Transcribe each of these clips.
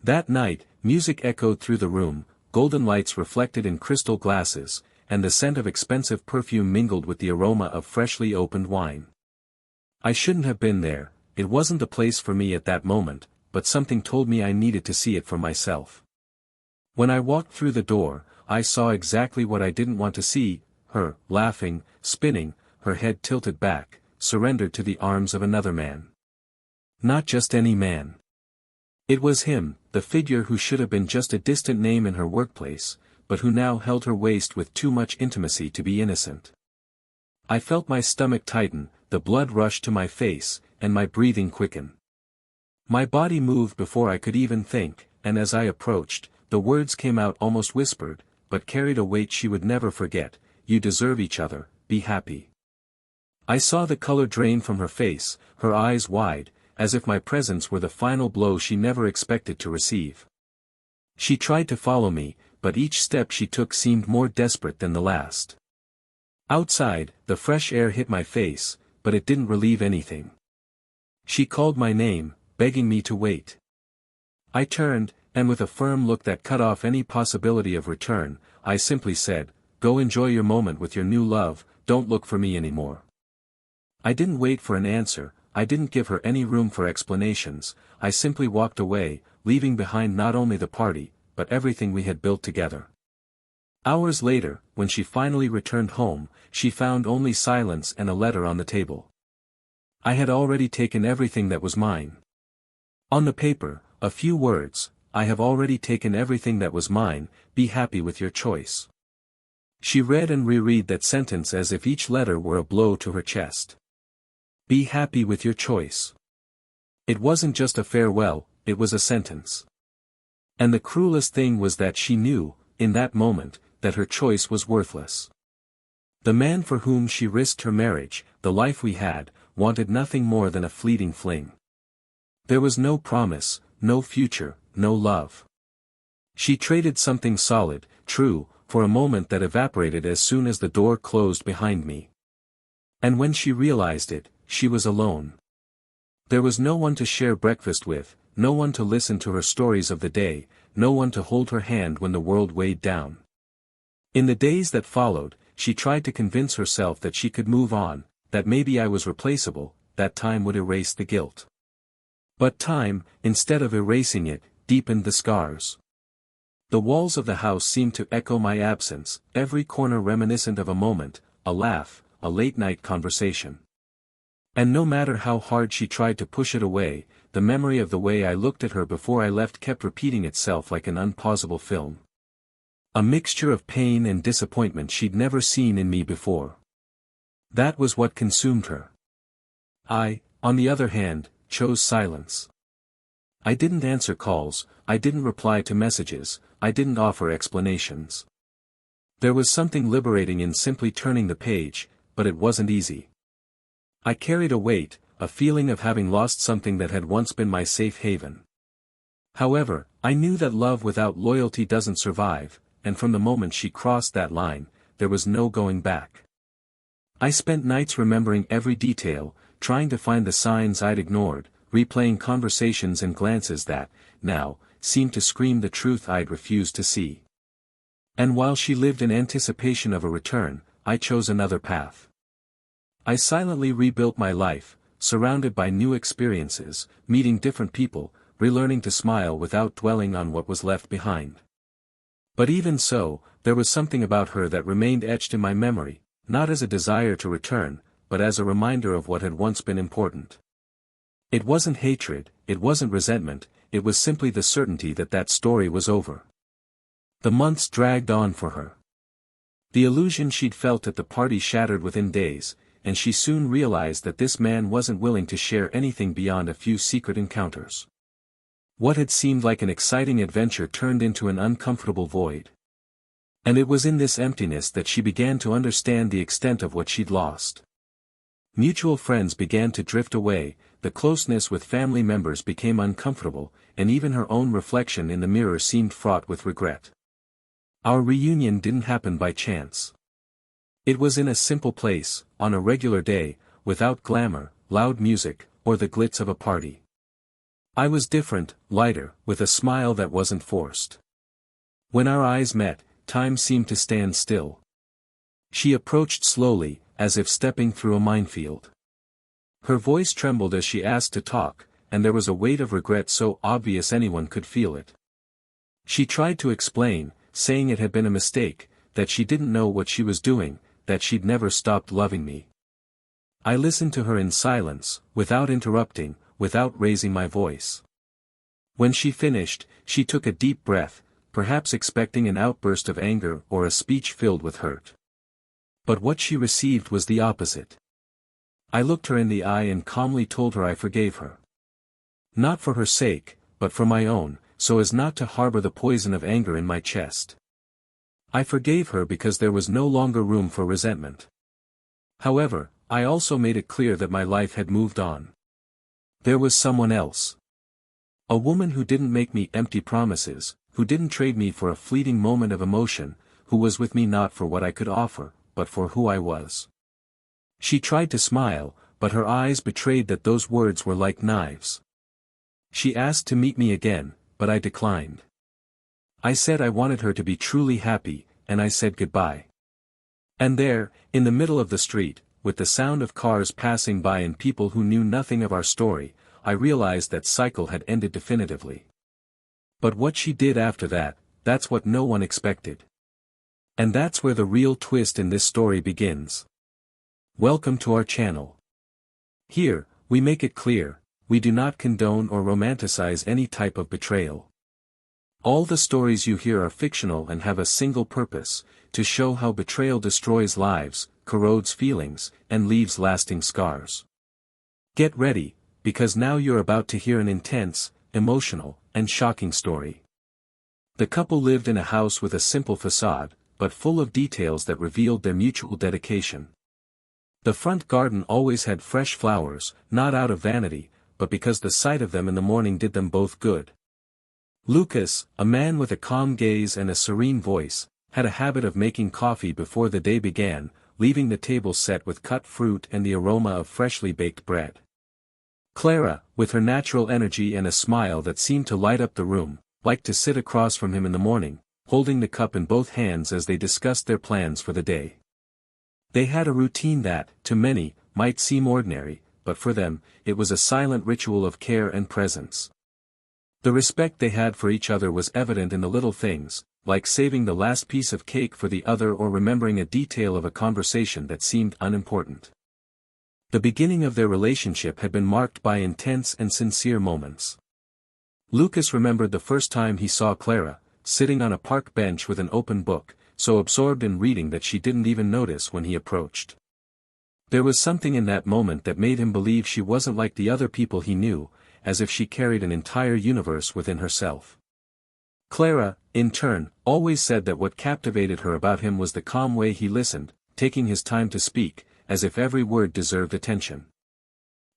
That night, music echoed through the room, golden lights reflected in crystal glasses, and the scent of expensive perfume mingled with the aroma of freshly opened wine. I shouldn't have been there, it wasn't the place for me at that moment, but something told me I needed to see it for myself. When I walked through the door, I saw exactly what I didn't want to see, her, laughing, spinning, her head tilted back, surrendered to the arms of another man. Not just any man. It was him, the figure who should have been just a distant name in her workplace, but who now held her waist with too much intimacy to be innocent. I felt my stomach tighten, the blood rush to my face, and my breathing quicken. My body moved before I could even think, and as I approached, the words came out almost whispered, but carried a weight she would never forget: "You deserve each other, be happy." I saw the color drain from her face, her eyes wide, as if my presence were the final blow she never expected to receive. She tried to follow me, but each step she took seemed more desperate than the last. Outside, the fresh air hit my face, but it didn't relieve anything. She called my name, begging me to wait. I turned, and with a firm look that cut off any possibility of return, I simply said, "Go enjoy your moment with your new love, don't look for me anymore." I didn't wait for an answer, I didn't give her any room for explanations, I simply walked away, leaving behind not only the party, but everything we had built together. Hours later, when she finally returned home, she found only silence and a letter on the table. I had already taken everything that was mine. On the paper, a few words: "I have already taken everything that was mine, be happy with your choice." She read and reread that sentence as if each letter were a blow to her chest. Be happy with your choice. It wasn't just a farewell, it was a sentence. And the cruelest thing was that she knew, in that moment, that her choice was worthless. The man for whom she risked her marriage, the life we had, wanted nothing more than a fleeting fling. There was no promise, no future, no love. She traded something solid, true, for a moment that evaporated as soon as the door closed behind me. And when she realized it, she was alone. There was no one to share breakfast with, no one to listen to her stories of the day, no one to hold her hand when the world weighed down. In the days that followed, she tried to convince herself that she could move on, that maybe I was replaceable, that time would erase the guilt. But time, instead of erasing it, deepened the scars. The walls of the house seemed to echo my absence, every corner reminiscent of a moment, a laugh, a late-night conversation. And no matter how hard she tried to push it away, the memory of the way I looked at her before I left kept repeating itself like an unpausable film. A mixture of pain and disappointment she'd never seen in me before. That was what consumed her. I, on the other hand, chose silence. I didn't answer calls, I didn't reply to messages, I didn't offer explanations. There was something liberating in simply turning the page, but it wasn't easy. I carried a weight, a feeling of having lost something that had once been my safe haven. However, I knew that love without loyalty doesn't survive, and from the moment she crossed that line, there was no going back. I spent nights remembering every detail, trying to find the signs I'd ignored, replaying conversations and glances that, now, seemed to scream the truth I'd refused to see. And while she lived in anticipation of a return, I chose another path. I silently rebuilt my life, surrounded by new experiences, meeting different people, relearning to smile without dwelling on what was left behind. But even so, there was something about her that remained etched in my memory, not as a desire to return, but as a reminder of what had once been important. It wasn't hatred, it wasn't resentment, it was simply the certainty that that story was over. The months dragged on for her. The illusion she'd felt at the party shattered within days, and she soon realized that this man wasn't willing to share anything beyond a few secret encounters. What had seemed like an exciting adventure turned into an uncomfortable void. And it was in this emptiness that she began to understand the extent of what she'd lost. Mutual friends began to drift away, the closeness with family members became uncomfortable, and even her own reflection in the mirror seemed fraught with regret. Our reunion didn't happen by chance. It was in a simple place, on a regular day, without glamour, loud music, or the glitz of a party. I was different, lighter, with a smile that wasn't forced. When our eyes met, time seemed to stand still. She approached slowly, as if stepping through a minefield. Her voice trembled as she asked to talk, and there was a weight of regret so obvious anyone could feel it. She tried to explain, saying it had been a mistake, that she didn't know what she was doing, that she'd never stopped loving me. I listened to her in silence, without interrupting, without raising my voice. When she finished, she took a deep breath, perhaps expecting an outburst of anger or a speech filled with hurt. But what she received was the opposite. I looked her in the eye and calmly told her I forgave her. Not for her sake, but for my own, so as not to harbor the poison of anger in my chest. I forgave her because there was no longer room for resentment. However, I also made it clear that my life had moved on. There was someone else. A woman who didn't make me empty promises, who didn't trade me for a fleeting moment of emotion, who was with me not for what I could offer, but for who I was. She tried to smile, but her eyes betrayed that those words were like knives. She asked to meet me again, but I declined. I said I wanted her to be truly happy, and I said goodbye. And there, in the middle of the street, with the sound of cars passing by and people who knew nothing of our story, I realized that cycle had ended definitively. But what she did after that, that's what no one expected. And that's where the real twist in this story begins. Welcome to our channel. Here, we make it clear, we do not condone or romanticize any type of betrayal. All the stories you hear are fictional and have a single purpose, to show how betrayal destroys lives, corrodes feelings, and leaves lasting scars. Get ready, because now you're about to hear an intense, emotional, and shocking story. The couple lived in a house with a simple facade, but full of details that revealed their mutual dedication. The front garden always had fresh flowers, not out of vanity, but because the sight of them in the morning did them both good. Lucas, a man with a calm gaze and a serene voice, had a habit of making coffee before the day began, leaving the table set with cut fruit and the aroma of freshly baked bread. Clara, with her natural energy and a smile that seemed to light up the room, liked to sit across from him in the morning, holding the cup in both hands as they discussed their plans for the day. They had a routine that, to many, might seem ordinary, but for them, it was a silent ritual of care and presence. The respect they had for each other was evident in the little things, like saving the last piece of cake for the other or remembering a detail of a conversation that seemed unimportant. The beginning of their relationship had been marked by intense and sincere moments. Lucas remembered the first time he saw Clara, sitting on a park bench with an open book, so absorbed in reading that she didn't even notice when he approached. There was something in that moment that made him believe she wasn't like the other people he knew, as if she carried an entire universe within herself. Clara, in turn, always said that what captivated her about him was the calm way he listened, taking his time to speak, as if every word deserved attention.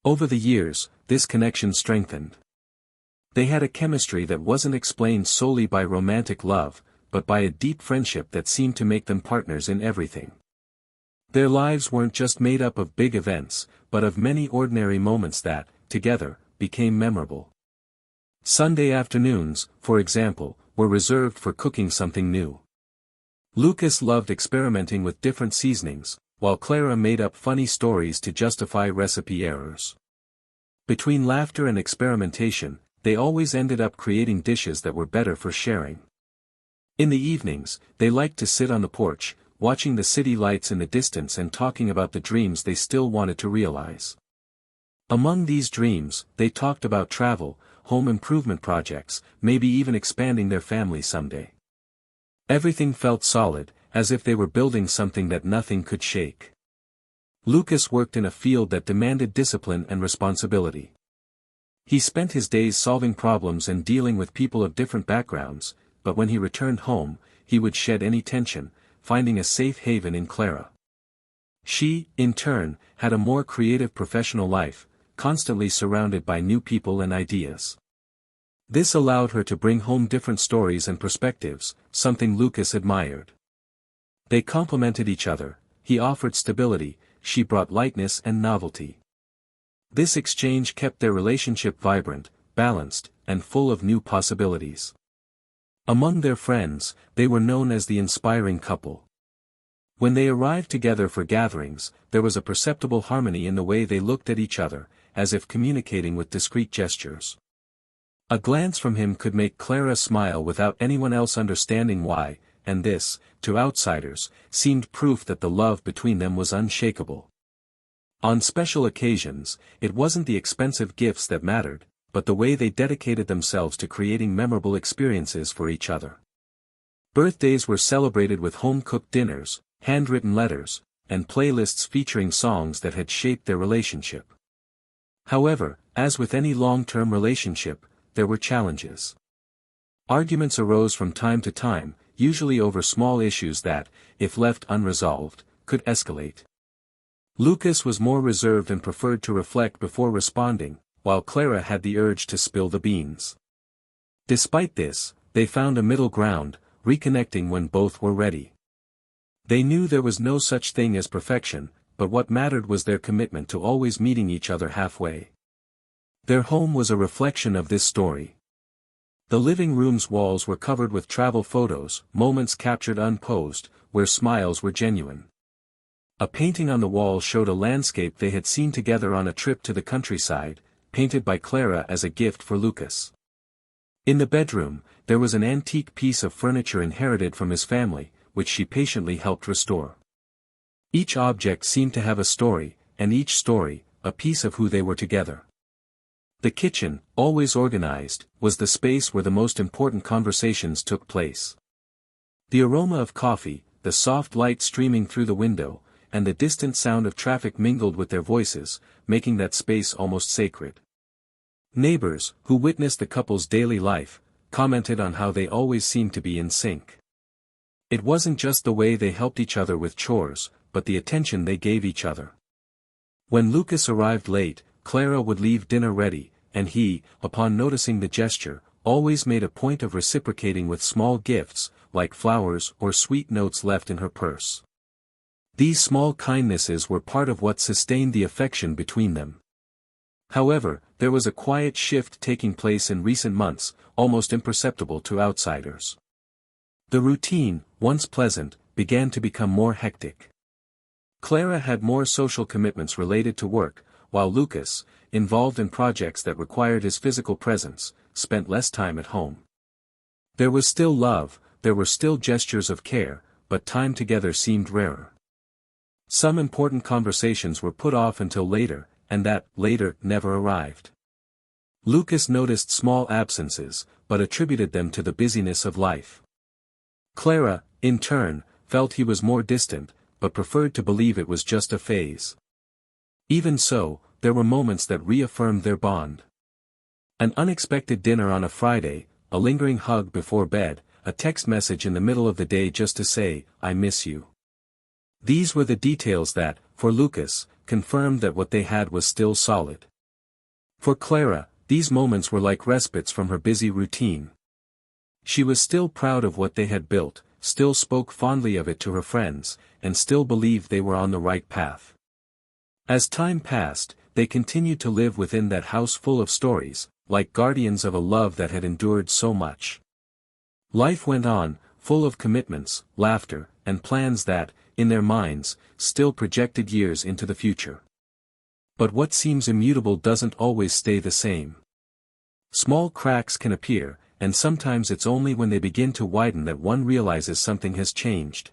Over the years, this connection strengthened. They had a chemistry that wasn't explained solely by romantic love, but by a deep friendship that seemed to make them partners in everything. Their lives weren't just made up of big events, but of many ordinary moments that, together, became memorable. Sunday afternoons, for example, were reserved for cooking something new. Lucas loved experimenting with different seasonings, while Clara made up funny stories to justify recipe errors. Between laughter and experimentation, they always ended up creating dishes that were better for sharing. In the evenings, they liked to sit on the porch, watching the city lights in the distance and talking about the dreams they still wanted to realize. Among these dreams, they talked about travel, home improvement projects, maybe even expanding their family someday. Everything felt solid, as if they were building something that nothing could shake. Lucas worked in a field that demanded discipline and responsibility. He spent his days solving problems and dealing with people of different backgrounds, but when he returned home, he would shed any tension, finding a safe haven in Clara. She, in turn, had a more creative professional life, constantly surrounded by new people and ideas. This allowed her to bring home different stories and perspectives, something Lucas admired. They complemented each other, he offered stability, she brought lightness and novelty. This exchange kept their relationship vibrant, balanced, and full of new possibilities. Among their friends, they were known as the inspiring couple. When they arrived together for gatherings, there was a perceptible harmony in the way they looked at each other, as if communicating with discreet gestures. A glance from him could make Clara smile without anyone else understanding why, and this, to outsiders, seemed proof that the love between them was unshakable. On special occasions, it wasn't the expensive gifts that mattered, but the way they dedicated themselves to creating memorable experiences for each other. Birthdays were celebrated with home-cooked dinners, handwritten letters, and playlists featuring songs that had shaped their relationship. However, as with any long-term relationship, there were challenges. Arguments arose from time to time, usually over small issues that, if left unresolved, could escalate. Lucas was more reserved and preferred to reflect before responding, while Clara had the urge to spill the beans. Despite this, they found a middle ground, reconnecting when both were ready. They knew there was no such thing as perfection, but what mattered was their commitment to always meeting each other halfway. Their home was a reflection of this story. The living room's walls were covered with travel photos, moments captured unposed, where smiles were genuine. A painting on the wall showed a landscape they had seen together on a trip to the countryside, painted by Clara as a gift for Lucas. In the bedroom, there was an antique piece of furniture inherited from his family, which she patiently helped restore. Each object seemed to have a story, and each story, a piece of who they were together. The kitchen, always organized, was the space where the most important conversations took place. The aroma of coffee, the soft light streaming through the window, and the distant sound of traffic mingled with their voices, making that space almost sacred. Neighbors, who witnessed the couple's daily life, commented on how they always seemed to be in sync. It wasn't just the way they helped each other with chores, but the attention they gave each other. When Lucas arrived late, Clara would leave dinner ready, and he, upon noticing the gesture, always made a point of reciprocating with small gifts, like flowers or sweet notes left in her purse. These small kindnesses were part of what sustained the affection between them. However, there was a quiet shift taking place in recent months, almost imperceptible to outsiders. The routine, once pleasant, began to become more hectic. Clara had more social commitments related to work, while Lucas, involved in projects that required his physical presence, spent less time at home. There was still love, there were still gestures of care, but time together seemed rarer. Some important conversations were put off until later, and that later never arrived. Lucas noticed small absences, but attributed them to the busyness of life. Clara, in turn, felt he was more distant, but preferred to believe it was just a phase. Even so, there were moments that reaffirmed their bond. An unexpected dinner on a Friday, a lingering hug before bed, a text message in the middle of the day just to say, "I miss you." These were the details that, for Lucas, confirmed that what they had was still solid. For Clara, these moments were like respites from her busy routine. She was still proud of what they had built, still spoke fondly of it to her friends, and still believed they were on the right path. As time passed, they continued to live within that house full of stories, like guardians of a love that had endured so much. Life went on, full of commitments, laughter, and plans that, in their minds, still projected years into the future. But what seems immutable doesn't always stay the same. Small cracks can appear, and sometimes it's only when they begin to widen that one realizes something has changed.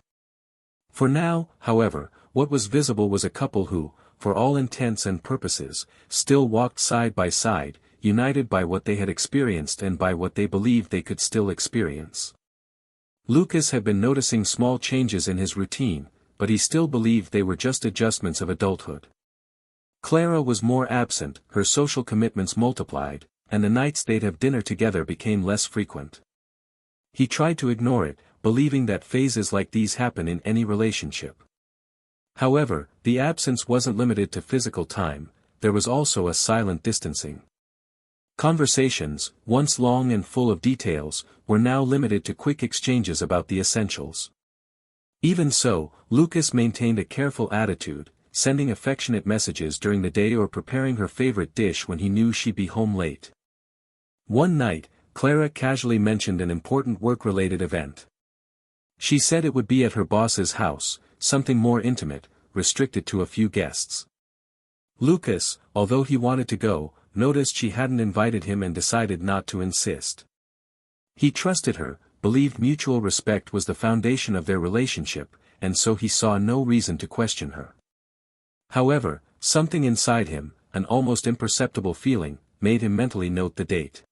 For now, however, what was visible was a couple who, for all intents and purposes, still walked side by side, united by what they had experienced and by what they believed they could still experience. Lucas had been noticing small changes in his routine, but he still believed they were just adjustments of adulthood. Clara was more absent, her social commitments multiplied, and the nights they'd have dinner together became less frequent. He tried to ignore it, believing that phases like these happen in any relationship. However, the absence wasn't limited to physical time, there was also a silent distancing. Conversations, once long and full of details, were now limited to quick exchanges about the essentials. Even so, Lucas maintained a careful attitude, sending affectionate messages during the day or preparing her favorite dish when he knew she'd be home late. One night, Clara casually mentioned an important work-related event. She said it would be at her boss's house, something more intimate, restricted to a few guests. Lucas, although he wanted to go, noticed she hadn't invited him and decided not to insist. He trusted her, believed mutual respect was the foundation of their relationship, and so he saw no reason to question her. However, something inside him, an almost imperceptible feeling, made him mentally note the date.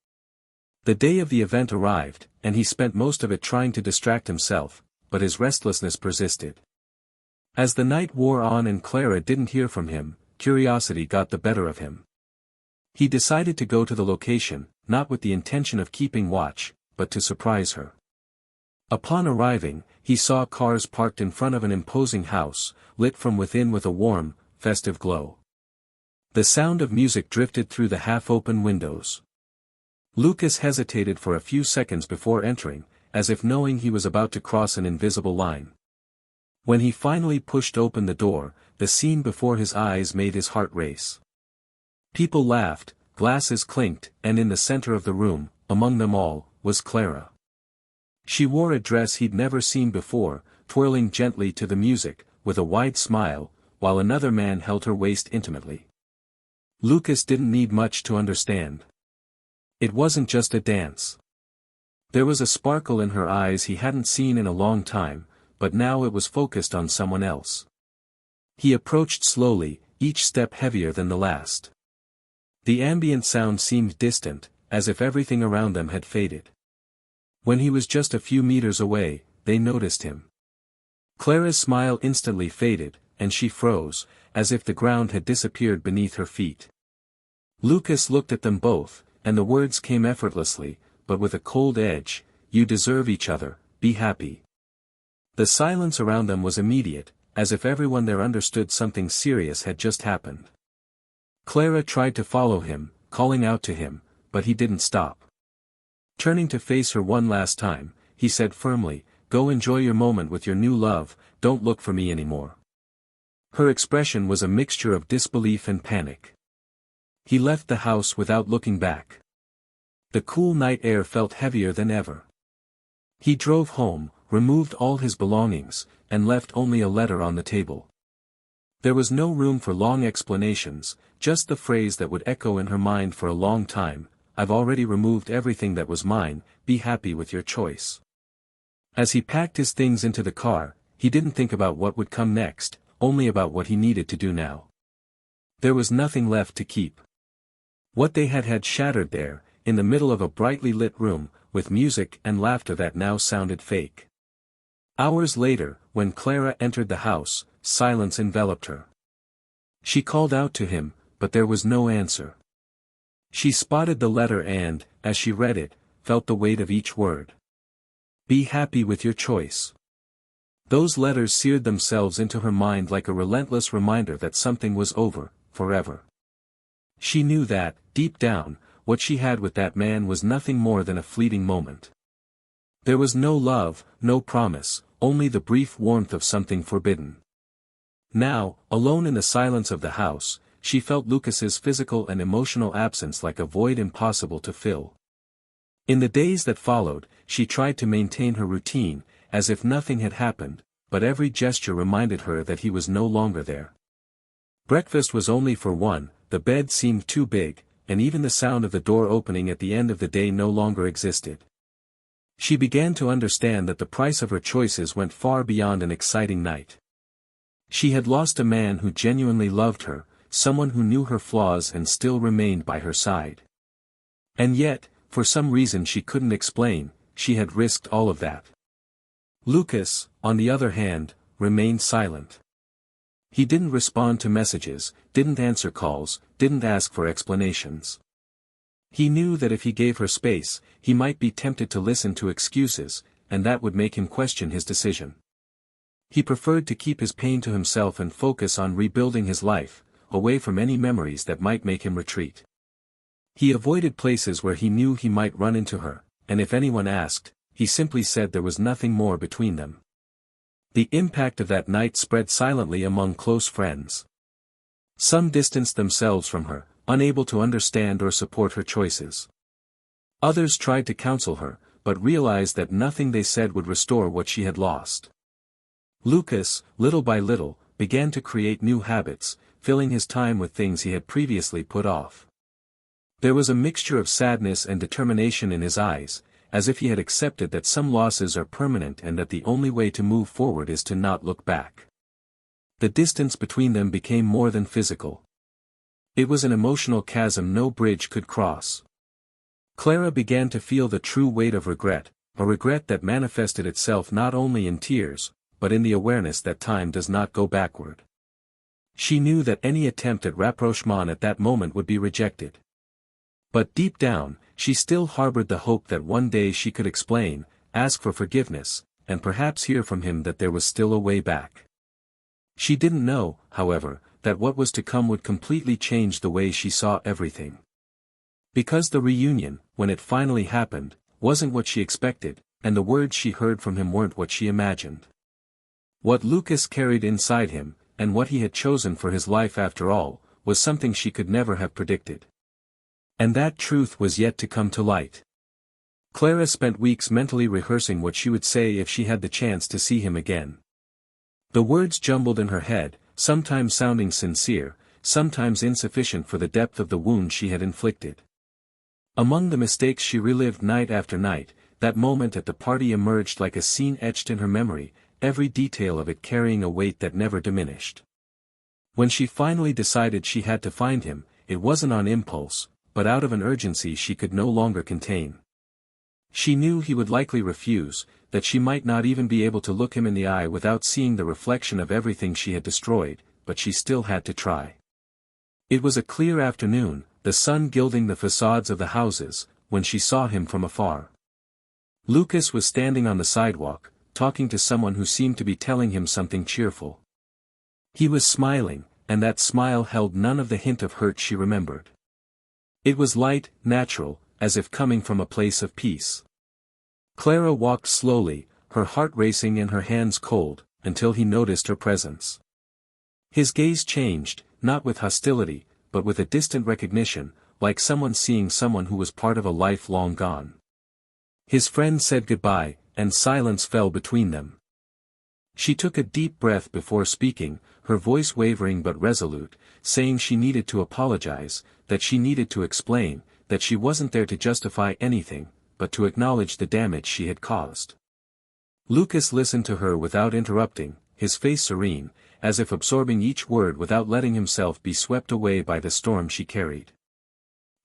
The day of the event arrived, and he spent most of it trying to distract himself, but his restlessness persisted. As the night wore on and Clara didn't hear from him, curiosity got the better of him. He decided to go to the location, not with the intention of keeping watch, but to surprise her. Upon arriving, he saw cars parked in front of an imposing house, lit from within with a warm, festive glow. The sound of music drifted through the half-open windows. Lucas hesitated for a few seconds before entering, as if knowing he was about to cross an invisible line. When he finally pushed open the door, the scene before his eyes made his heart race. People laughed, glasses clinked, and in the center of the room, among them all, was Clara. She wore a dress he'd never seen before, twirling gently to the music, with a wide smile, while another man held her waist intimately. Lucas didn't need much to understand. It wasn't just a dance. There was a sparkle in her eyes he hadn't seen in a long time, but now it was focused on someone else. He approached slowly, each step heavier than the last. The ambient sound seemed distant, as if everything around them had faded. When he was just a few meters away, they noticed him. Clara's smile instantly faded, and she froze, as if the ground had disappeared beneath her feet. Lucas looked at them both, and the words came effortlessly, but with a cold edge, "You deserve each other, be happy." The silence around them was immediate, as if everyone there understood something serious had just happened. Clara tried to follow him, calling out to him, but he didn't stop. Turning to face her one last time, he said firmly, "Go enjoy your moment with your new love, don't look for me anymore." Her expression was a mixture of disbelief and panic. He left the house without looking back. The cool night air felt heavier than ever. He drove home, removed all his belongings, and left only a letter on the table. There was no room for long explanations, just the phrase that would echo in her mind for a long time, "I've already removed everything that was mine, be happy with your choice." As he packed his things into the car, he didn't think about what would come next, only about what he needed to do now. There was nothing left to keep. What they had shattered there, in the middle of a brightly lit room, with music and laughter that now sounded fake. Hours later, when Clara entered the house, silence enveloped her. She called out to him, but there was no answer. She spotted the letter and, as she read it, felt the weight of each word. "Be happy with your choice." Those letters seared themselves into her mind like a relentless reminder that something was over, forever. She knew that, deep down, what she had with that man was nothing more than a fleeting moment. There was no love, no promise, only the brief warmth of something forbidden. Now, alone in the silence of the house, she felt Lucas's physical and emotional absence like a void impossible to fill. In the days that followed, she tried to maintain her routine, as if nothing had happened, but every gesture reminded her that he was no longer there. Breakfast was only for one, the bed seemed too big, and even the sound of the door opening at the end of the day no longer existed. She began to understand that the price of her choices went far beyond an exciting night. She had lost a man who genuinely loved her, someone who knew her flaws and still remained by her side. And yet, for some reason she couldn't explain, she had risked all of that. Lucas, on the other hand, remained silent. He didn't respond to messages, didn't answer calls, didn't ask for explanations. He knew that if he gave her space, he might be tempted to listen to excuses, and that would make him question his decision. He preferred to keep his pain to himself and focus on rebuilding his life, away from any memories that might make him retreat. He avoided places where he knew he might run into her, and if anyone asked, he simply said there was nothing more between them. The impact of that night spread silently among close friends. Some distanced themselves from her, unable to understand or support her choices. Others tried to counsel her, but realized that nothing they said would restore what she had lost. Lucas, little by little, began to create new habits, filling his time with things he had previously put off. There was a mixture of sadness and determination in his eyes, as if he had accepted that some losses are permanent and that the only way to move forward is to not look back. The distance between them became more than physical. It was an emotional chasm no bridge could cross. Clara began to feel the true weight of regret, a regret that manifested itself not only in tears, but in the awareness that time does not go backward. She knew that any attempt at rapprochement at that moment would be rejected. But deep down, she still harbored the hope that one day she could explain, ask for forgiveness, and perhaps hear from him that there was still a way back. She didn't know, however, that what was to come would completely change the way she saw everything. Because the reunion, when it finally happened, wasn't what she expected, and the words she heard from him weren't what she imagined. What Lucas carried inside him, and what he had chosen for his life after all, was something she could never have predicted. And that truth was yet to come to light. Clara spent weeks mentally rehearsing what she would say if she had the chance to see him again. The words jumbled in her head, sometimes sounding sincere, sometimes insufficient for the depth of the wound she had inflicted. Among the mistakes she relived night after night, that moment at the party emerged like a scene etched in her memory, every detail of it carrying a weight that never diminished. When she finally decided she had to find him, it wasn't on impulse, but out of an urgency she could no longer contain. She knew he would likely refuse, that she might not even be able to look him in the eye without seeing the reflection of everything she had destroyed, but she still had to try. It was a clear afternoon, the sun gilding the facades of the houses, when she saw him from afar. Lucas was standing on the sidewalk, talking to someone who seemed to be telling him something cheerful. He was smiling, and that smile held none of the hint of hurt she remembered. It was light, natural, as if coming from a place of peace. Clara walked slowly, her heart racing and her hands cold, until he noticed her presence. His gaze changed, not with hostility, but with a distant recognition, like someone seeing someone who was part of a life long gone. His friend said goodbye, and silence fell between them. She took a deep breath before speaking, her voice wavering but resolute, saying she needed to apologize, that she needed to explain, that she wasn't there to justify anything, but to acknowledge the damage she had caused. Lucas listened to her without interrupting, his face serene, as if absorbing each word without letting himself be swept away by the storm she carried.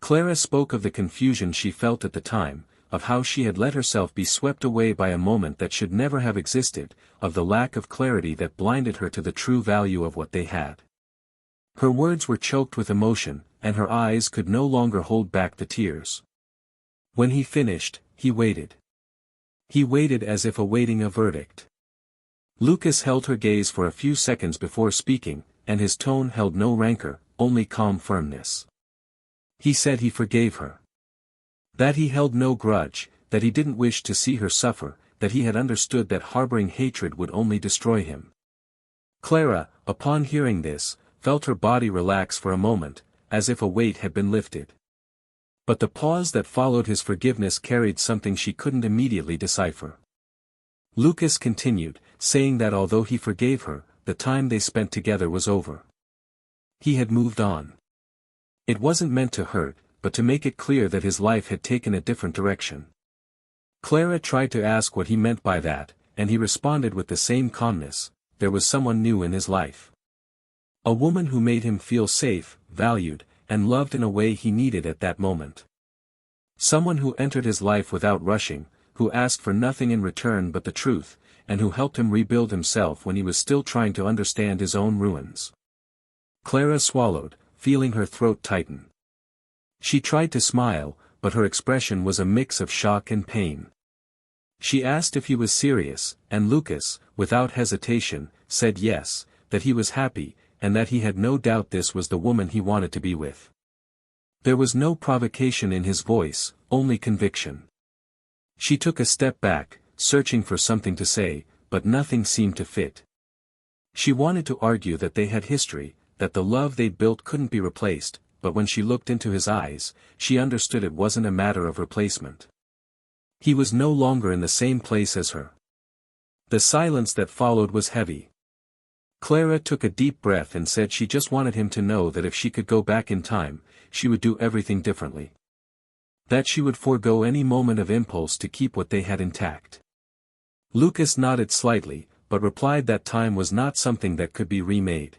Clara spoke of the confusion she felt at the time, of how she had let herself be swept away by a moment that should never have existed, of the lack of clarity that blinded her to the true value of what they had. Her words were choked with emotion, and her eyes could no longer hold back the tears. When he finished, he waited. He waited as if awaiting a verdict. Lucas held her gaze for a few seconds before speaking, and his tone held no rancor, only calm firmness. He said he forgave her. That he held no grudge, that he didn't wish to see her suffer, that he had understood that harboring hatred would only destroy him. Clara, upon hearing this, felt her body relax for a moment, as if a weight had been lifted. But the pause that followed his forgiveness carried something she couldn't immediately decipher. Lucas continued, saying that although he forgave her, the time they spent together was over. He had moved on. It wasn't meant to hurt, but to make it clear that his life had taken a different direction. Clara tried to ask what he meant by that, and he responded with the same calmness: there was someone new in his life. A woman who made him feel safe, valued, and loved in a way he needed at that moment. Someone who entered his life without rushing, who asked for nothing in return but the truth, and who helped him rebuild himself when he was still trying to understand his own ruins. Clara swallowed, feeling her throat tighten. She tried to smile, but her expression was a mix of shock and pain. She asked if he was serious, and Lucas, without hesitation, said yes, that he was happy, and that he had no doubt this was the woman he wanted to be with. There was no provocation in his voice, only conviction. She took a step back, searching for something to say, but nothing seemed to fit. She wanted to argue that they had history, that the love they'd built couldn't be replaced, but when she looked into his eyes, she understood it wasn't a matter of replacement. He was no longer in the same place as her. The silence that followed was heavy. Clara took a deep breath and said she just wanted him to know that if she could go back in time, she would do everything differently. That she would forego any moment of impulse to keep what they had intact. Lucas nodded slightly, but replied that time was not something that could be remade.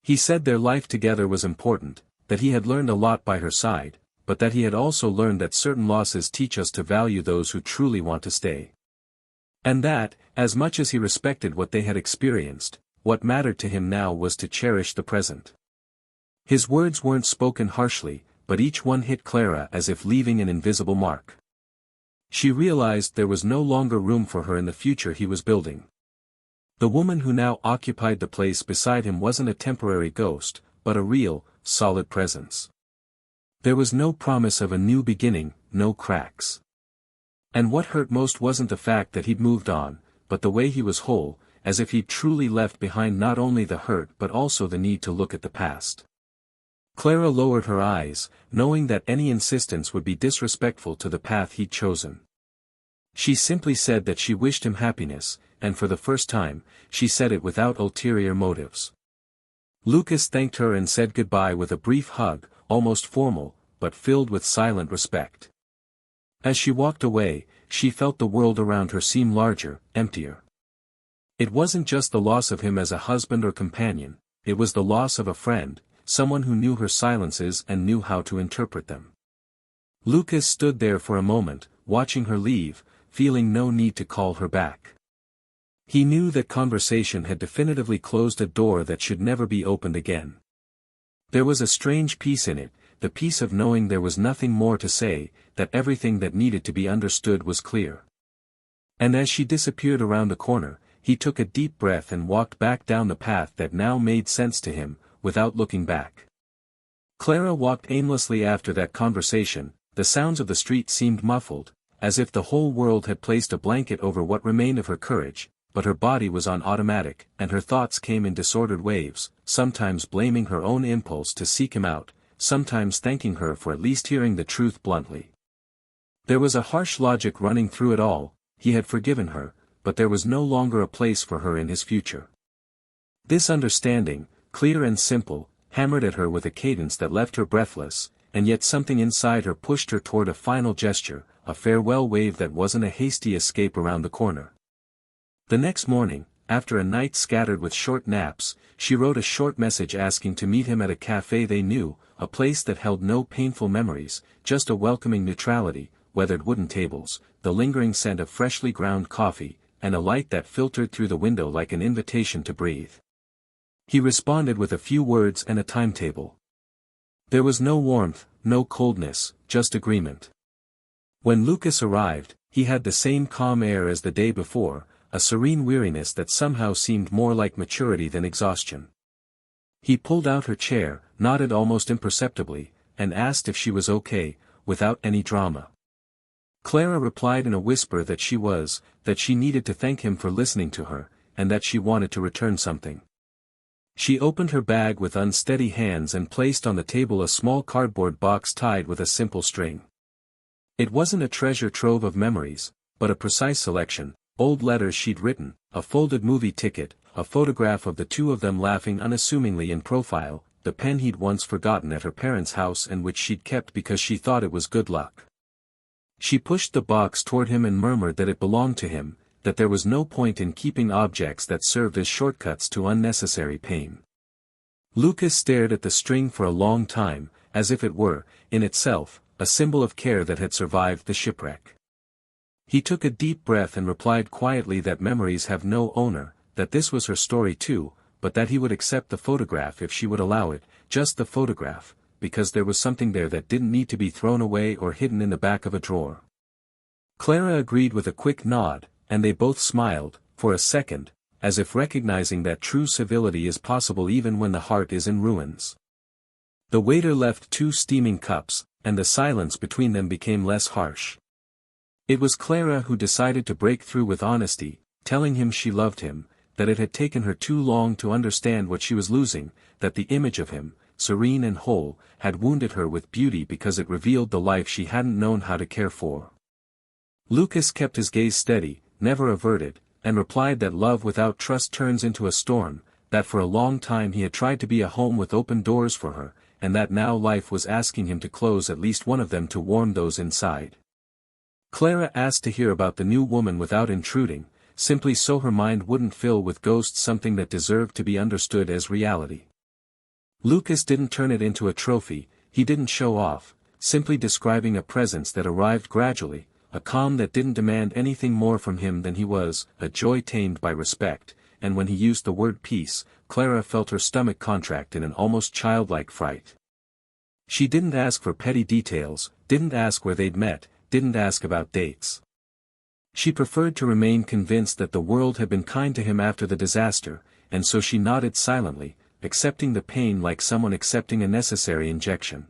He said their life together was important, that he had learned a lot by her side, but that he had also learned that certain losses teach us to value those who truly want to stay. And that, as much as he respected what they had experienced, what mattered to him now was to cherish the present. His words weren't spoken harshly, but each one hit Clara as if leaving an invisible mark. She realized there was no longer room for her in the future he was building. The woman who now occupied the place beside him wasn't a temporary ghost, but a real, solid presence. There was no promise of a new beginning, no cracks. And what hurt most wasn't the fact that he'd moved on, but the way he was whole, as if he'd truly left behind not only the hurt but also the need to look at the past. Clara lowered her eyes, knowing that any insistence would be disrespectful to the path he'd chosen. She simply said that she wished him happiness, and for the first time, she said it without ulterior motives. Lucas thanked her and said goodbye with a brief hug, almost formal, but filled with silent respect. As she walked away, she felt the world around her seem larger, emptier. It wasn't just the loss of him as a husband or companion, it was the loss of a friend, someone who knew her silences and knew how to interpret them. Lucas stood there for a moment, watching her leave, feeling no need to call her back. He knew that conversation had definitively closed a door that should never be opened again. There was a strange peace in it, the peace of knowing there was nothing more to say, that everything that needed to be understood was clear. And as she disappeared around the corner, he took a deep breath and walked back down the path that now made sense to him, without looking back. Clara walked aimlessly after that conversation, the sounds of the street seemed muffled, as if the whole world had placed a blanket over what remained of her courage, but her body was on automatic, and her thoughts came in disordered waves, sometimes blaming her own impulse to seek him out, sometimes thanking her for at least hearing the truth bluntly. There was a harsh logic running through it all, he had forgiven her, but there was no longer a place for her in his future. This understanding, clear and simple, hammered at her with a cadence that left her breathless, and yet something inside her pushed her toward a final gesture, a farewell wave that wasn't a hasty escape around the corner. The next morning, after a night scattered with short naps, she wrote a short message asking to meet him at a cafe they knew, a place that held no painful memories, just a welcoming neutrality, weathered wooden tables, the lingering scent of freshly ground coffee, and a light that filtered through the window like an invitation to breathe. He responded with a few words and a timetable. There was no warmth, no coldness, just agreement. When Lucas arrived, he had the same calm air as the day before, a serene weariness that somehow seemed more like maturity than exhaustion. He pulled out her chair, nodded almost imperceptibly, and asked if she was okay, without any drama. Clara replied in a whisper that she was, that she needed to thank him for listening to her, and that she wanted to return something. She opened her bag with unsteady hands and placed on the table a small cardboard box tied with a simple string. It wasn't a treasure trove of memories, but a precise selection, old letters she'd written, a folded movie ticket, a photograph of the two of them laughing unassumingly in profile, the pen he'd once forgotten at her parents' house and which she'd kept because she thought it was good luck. She pushed the box toward him and murmured that it belonged to him, that there was no point in keeping objects that served as shortcuts to unnecessary pain. Lucas stared at the string for a long time, as if it were, in itself, a symbol of care that had survived the shipwreck. He took a deep breath and replied quietly that memories have no owner, that this was her story too, but that he would accept the photograph if she would allow it, just the photograph, because there was something there that didn't need to be thrown away or hidden in the back of a drawer. Clara agreed with a quick nod, and they both smiled, for a second, as if recognizing that true civility is possible even when the heart is in ruins. The waiter left 2 steaming cups, and the silence between them became less harsh. It was Clara who decided to break through with honesty, telling him she loved him, that it had taken her too long to understand what she was losing, that the image of him, serene and whole, had wounded her with beauty because it revealed the life she hadn't known how to care for. Lucas kept his gaze steady, never averted, and replied that love without trust turns into a storm, that for a long time he had tried to be a home with open doors for her, and that now life was asking him to close at least one of them to warm those inside. Clara asked to hear about the new woman without intruding, simply so her mind wouldn't fill with ghosts, something that deserved to be understood as reality. Lucas didn't turn it into a trophy, he didn't show off, simply describing a presence that arrived gradually, a calm that didn't demand anything more from him than he was, a joy tamed by respect, and when he used the word peace, Clara felt her stomach contract in an almost childlike fright. She didn't ask for petty details, didn't ask where they'd met, didn't ask about dates. She preferred to remain convinced that the world had been kind to him after the disaster, and so she nodded silently, accepting the pain like someone accepting a necessary injection.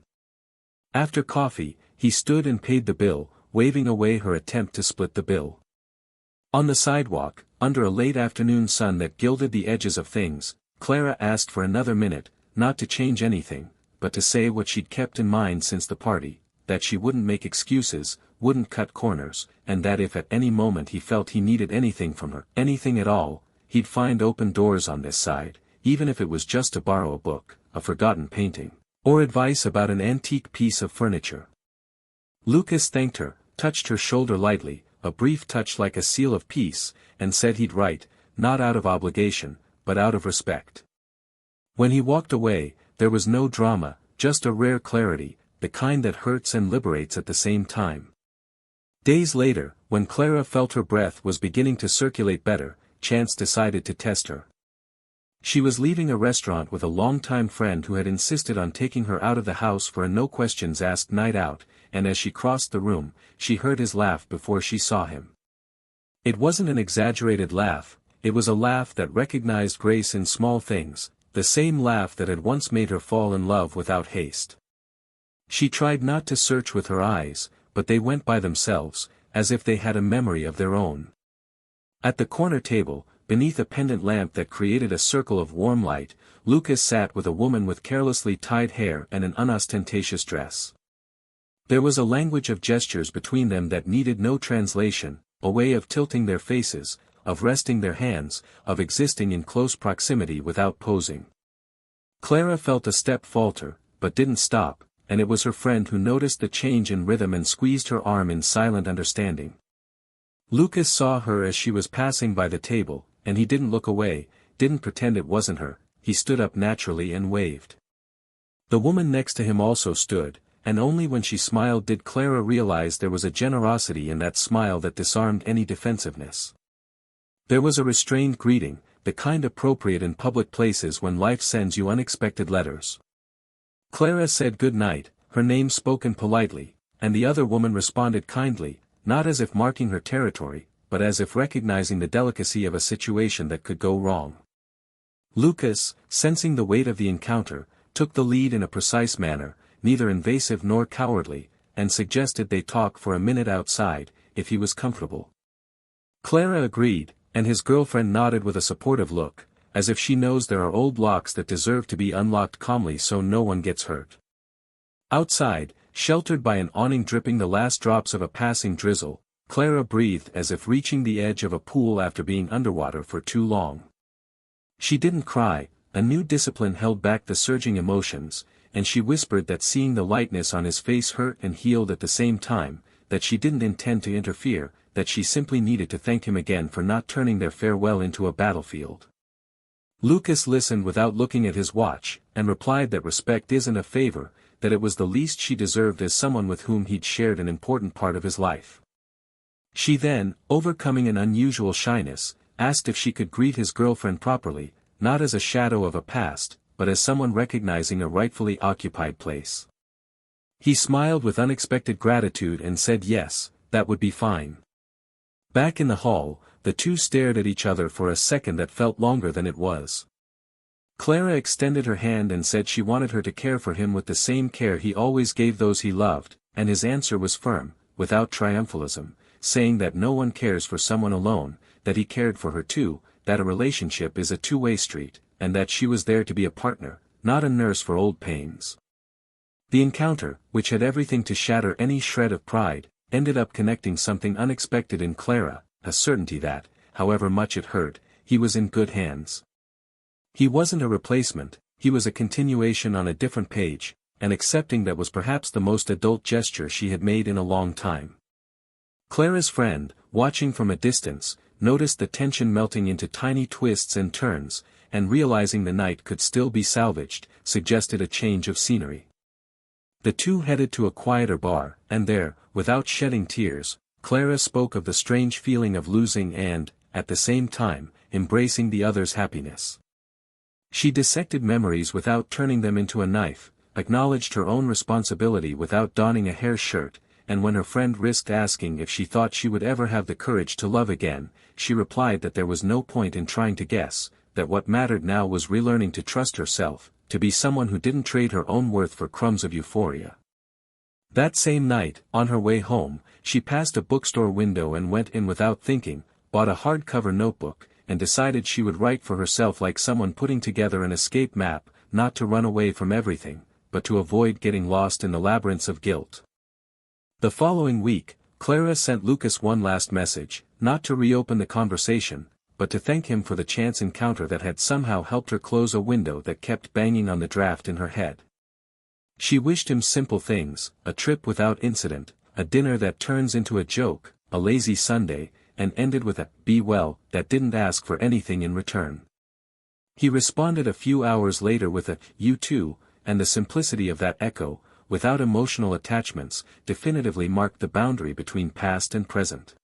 After coffee, he stood and paid the bill, waving away her attempt to split the bill. On the sidewalk, under a late afternoon sun that gilded the edges of things, Clara asked for another minute, not to change anything, but to say what she'd kept in mind since the party, that she wouldn't make excuses, wouldn't cut corners, and that if at any moment he felt he needed anything from her, anything at all, he'd find open doors on this side, even if it was just to borrow a book, a forgotten painting, or advice about an antique piece of furniture. Lucas thanked her, touched her shoulder lightly, a brief touch like a seal of peace, and said he'd write, not out of obligation, but out of respect. When he walked away, there was no drama, just a rare clarity, the kind that hurts and liberates at the same time. Days later, when Clara felt her breath was beginning to circulate better, chance decided to test her. She was leaving a restaurant with a longtime friend who had insisted on taking her out of the house for a no-questions-asked night out, and as she crossed the room, she heard his laugh before she saw him. It wasn't an exaggerated laugh, it was a laugh that recognized grace in small things, the same laugh that had once made her fall in love without haste. She tried not to search with her eyes, but they went by themselves, as if they had a memory of their own. At the corner table, beneath a pendant lamp that created a circle of warm light, Lucas sat with a woman with carelessly tied hair and an unostentatious dress. There was a language of gestures between them that needed no translation, a way of tilting their faces, of resting their hands, of existing in close proximity without posing. Clara felt a step falter, but didn't stop, and it was her friend who noticed the change in rhythm and squeezed her arm in silent understanding. Lucas saw her as she was passing by the table, and he didn't look away, didn't pretend it wasn't her, he stood up naturally and waved. The woman next to him also stood, and only when she smiled did Clara realize there was a generosity in that smile that disarmed any defensiveness. There was a restrained greeting, the kind appropriate in public places when life sends you unexpected letters. Clara said good night, her name spoken politely, and the other woman responded kindly, not as if marking her territory, but as if recognizing the delicacy of a situation that could go wrong. Lucas, sensing the weight of the encounter, took the lead in a precise manner, neither invasive nor cowardly, and suggested they talk for a minute outside, if he was comfortable. Clara agreed, and his girlfriend nodded with a supportive look, as if she knows there are old locks that deserve to be unlocked calmly so no one gets hurt. Outside, sheltered by an awning dripping the last drops of a passing drizzle, Clara breathed as if reaching the edge of a pool after being underwater for too long. She didn't cry, a new discipline held back the surging emotions, and she whispered that seeing the lightness on his face hurt and healed at the same time, that she didn't intend to interfere, that she simply needed to thank him again for not turning their farewell into a battlefield. Lucas listened without looking at his watch, and replied that respect isn't a favor, that it was the least she deserved as someone with whom he'd shared an important part of his life. She then, overcoming an unusual shyness, asked if she could greet his girlfriend properly, not as a shadow of a past, but as someone recognizing a rightfully occupied place. He smiled with unexpected gratitude and said yes, that would be fine. Back in the hall, the two stared at each other for a second that felt longer than it was. Clara extended her hand and said she wanted her to care for him with the same care he always gave those he loved, and his answer was firm, without triumphalism, saying that no one cares for someone alone, that he cared for her too, that a relationship is a two-way street, and that she was there to be a partner, not a nurse for old pains. The encounter, which had everything to shatter any shred of pride, ended up connecting something unexpected in Clara, a certainty that, however much it hurt, he was in good hands. He wasn't a replacement, he was a continuation on a different page, and accepting that was perhaps the most adult gesture she had made in a long time. Clara's friend, watching from a distance, noticed the tension melting into tiny twists and turns, and realizing the night could still be salvaged, suggested a change of scenery. The two headed to a quieter bar, and there, without shedding tears, Clara spoke of the strange feeling of losing and, at the same time, embracing the other's happiness. She dissected memories without turning them into a knife, acknowledged her own responsibility without donning a hair shirt, and when her friend risked asking if she thought she would ever have the courage to love again, she replied that there was no point in trying to guess, that what mattered now was relearning to trust herself, to be someone who didn't trade her own worth for crumbs of euphoria. That same night, on her way home, she passed a bookstore window and went in without thinking, bought a hardcover notebook, and decided she would write for herself like someone putting together an escape map, not to run away from everything, but to avoid getting lost in the labyrinths of guilt. The following week, Clara sent Lucas one last message, not to reopen the conversation, but to thank him for the chance encounter that had somehow helped her close a window that kept banging on the draft in her head. She wished him simple things, a trip without incident, a dinner that turns into a joke, a lazy Sunday, and ended with a "be well" that didn't ask for anything in return. He responded a few hours later with a "you too," and the simplicity of that echo, without emotional attachments, definitively marked the boundary between past and present.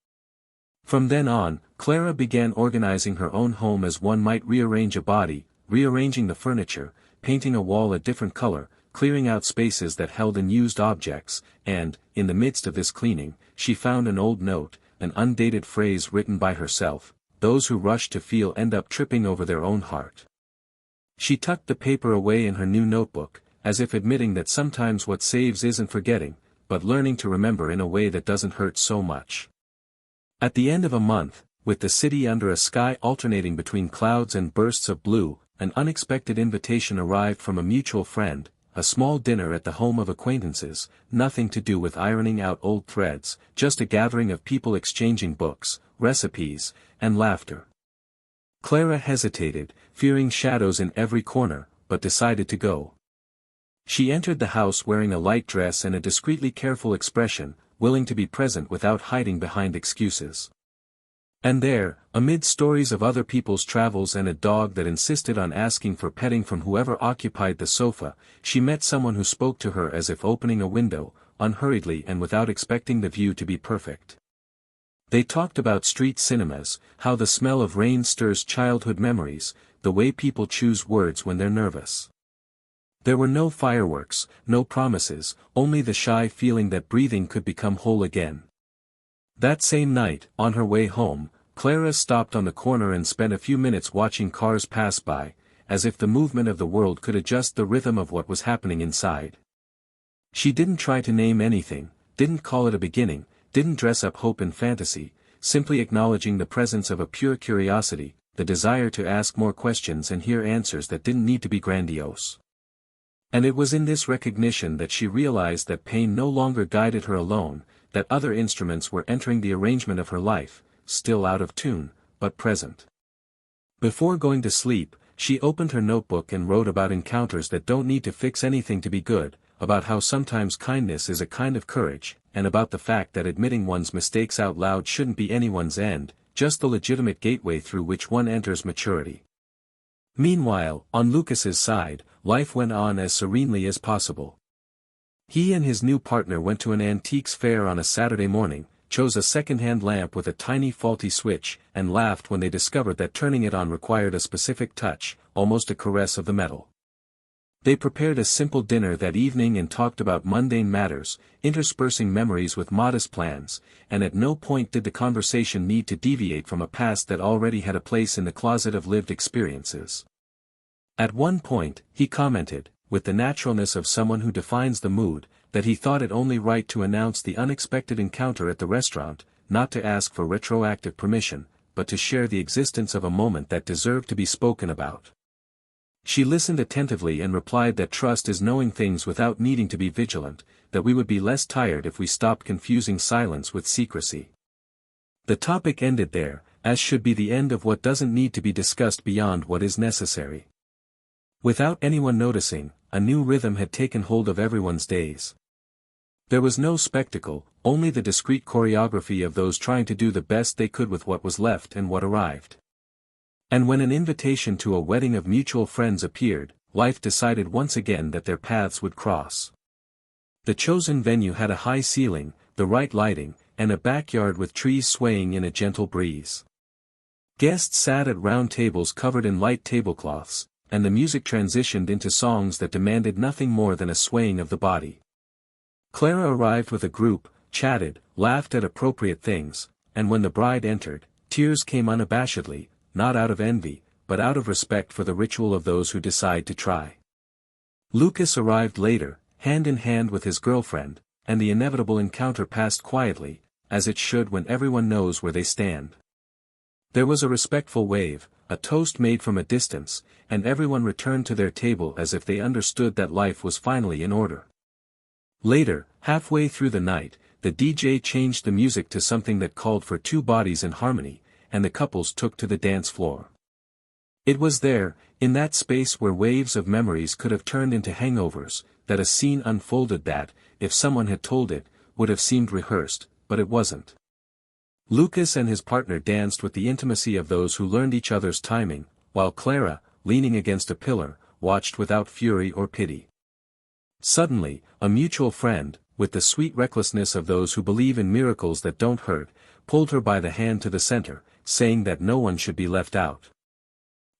From then on, Clara began organizing her own home as one might rearrange a body, rearranging the furniture, painting a wall a different color, clearing out spaces that held unused objects, and, in the midst of this cleaning, she found an old note, an undated phrase written by herself: "Those who rush to feel end up tripping over their own heart." She tucked the paper away in her new notebook, as if admitting that sometimes what saves isn't forgetting, but learning to remember in a way that doesn't hurt so much. At the end of a month, with the city under a sky alternating between clouds and bursts of blue, an unexpected invitation arrived from a mutual friend, a small dinner at the home of acquaintances, nothing to do with ironing out old threads, just a gathering of people exchanging books, recipes, and laughter. Clara hesitated, fearing shadows in every corner, but decided to go. She entered the house wearing a light dress and a discreetly careful expression, willing to be present without hiding behind excuses. And there, amid stories of other people's travels and a dog that insisted on asking for petting from whoever occupied the sofa, she met someone who spoke to her as if opening a window, unhurriedly and without expecting the view to be perfect. They talked about street cinemas, how the smell of rain stirs childhood memories, the way people choose words when they're nervous. There were no fireworks, no promises, only the shy feeling that breathing could become whole again. That same night, on her way home, Clara stopped on the corner and spent a few minutes watching cars pass by, as if the movement of the world could adjust the rhythm of what was happening inside. She didn't try to name anything, didn't call it a beginning, didn't dress up hope in fantasy, simply acknowledging the presence of a pure curiosity, the desire to ask more questions and hear answers that didn't need to be grandiose. And it was in this recognition that she realized that pain no longer guided her alone, that other instruments were entering the arrangement of her life, still out of tune, but present. Before going to sleep, she opened her notebook and wrote about encounters that don't need to fix anything to be good, about how sometimes kindness is a kind of courage, and about the fact that admitting one's mistakes out loud shouldn't be anyone's end, just the legitimate gateway through which one enters maturity. Meanwhile, on Lucas's side, life went on as serenely as possible. He and his new partner went to an antiques fair on a Saturday morning, chose a second-hand lamp with a tiny faulty switch, and laughed when they discovered that turning it on required a specific touch, almost a caress of the metal. They prepared a simple dinner that evening and talked about mundane matters, interspersing memories with modest plans, and at no point did the conversation need to deviate from a past that already had a place in the closet of lived experiences. At one point, he commented, with the naturalness of someone who defines the mood, that he thought it only right to announce the unexpected encounter at the restaurant, not to ask for retroactive permission, but to share the existence of a moment that deserved to be spoken about. She listened attentively and replied that trust is knowing things without needing to be vigilant, that we would be less tired if we stopped confusing silence with secrecy. The topic ended there, as should be the end of what doesn't need to be discussed beyond what is necessary. Without anyone noticing, a new rhythm had taken hold of everyone's days. There was no spectacle, only the discreet choreography of those trying to do the best they could with what was left and what arrived. And when an invitation to a wedding of mutual friends appeared, life decided once again that their paths would cross. The chosen venue had a high ceiling, the right lighting, and a backyard with trees swaying in a gentle breeze. Guests sat at round tables covered in light tablecloths, and the music transitioned into songs that demanded nothing more than a swaying of the body. Clara arrived with a group, chatted, laughed at appropriate things, and when the bride entered, tears came unabashedly, not out of envy, but out of respect for the ritual of those who decide to try. Lucas arrived later, hand in hand with his girlfriend, and the inevitable encounter passed quietly, as it should when everyone knows where they stand. There was a respectful wave, a toast made from a distance, and everyone returned to their table as if they understood that life was finally in order. Later, halfway through the night, the DJ changed the music to something that called for two bodies in harmony, and the couples took to the dance floor. It was there, in that space where waves of memories could have turned into hangovers, that a scene unfolded that, if someone had told it, would have seemed rehearsed, but it wasn't. Lucas and his partner danced with the intimacy of those who learned each other's timing, while Clara, leaning against a pillar, watched without fury or pity. Suddenly, a mutual friend, with the sweet recklessness of those who believe in miracles that don't hurt, pulled her by the hand to the center, saying that no one should be left out.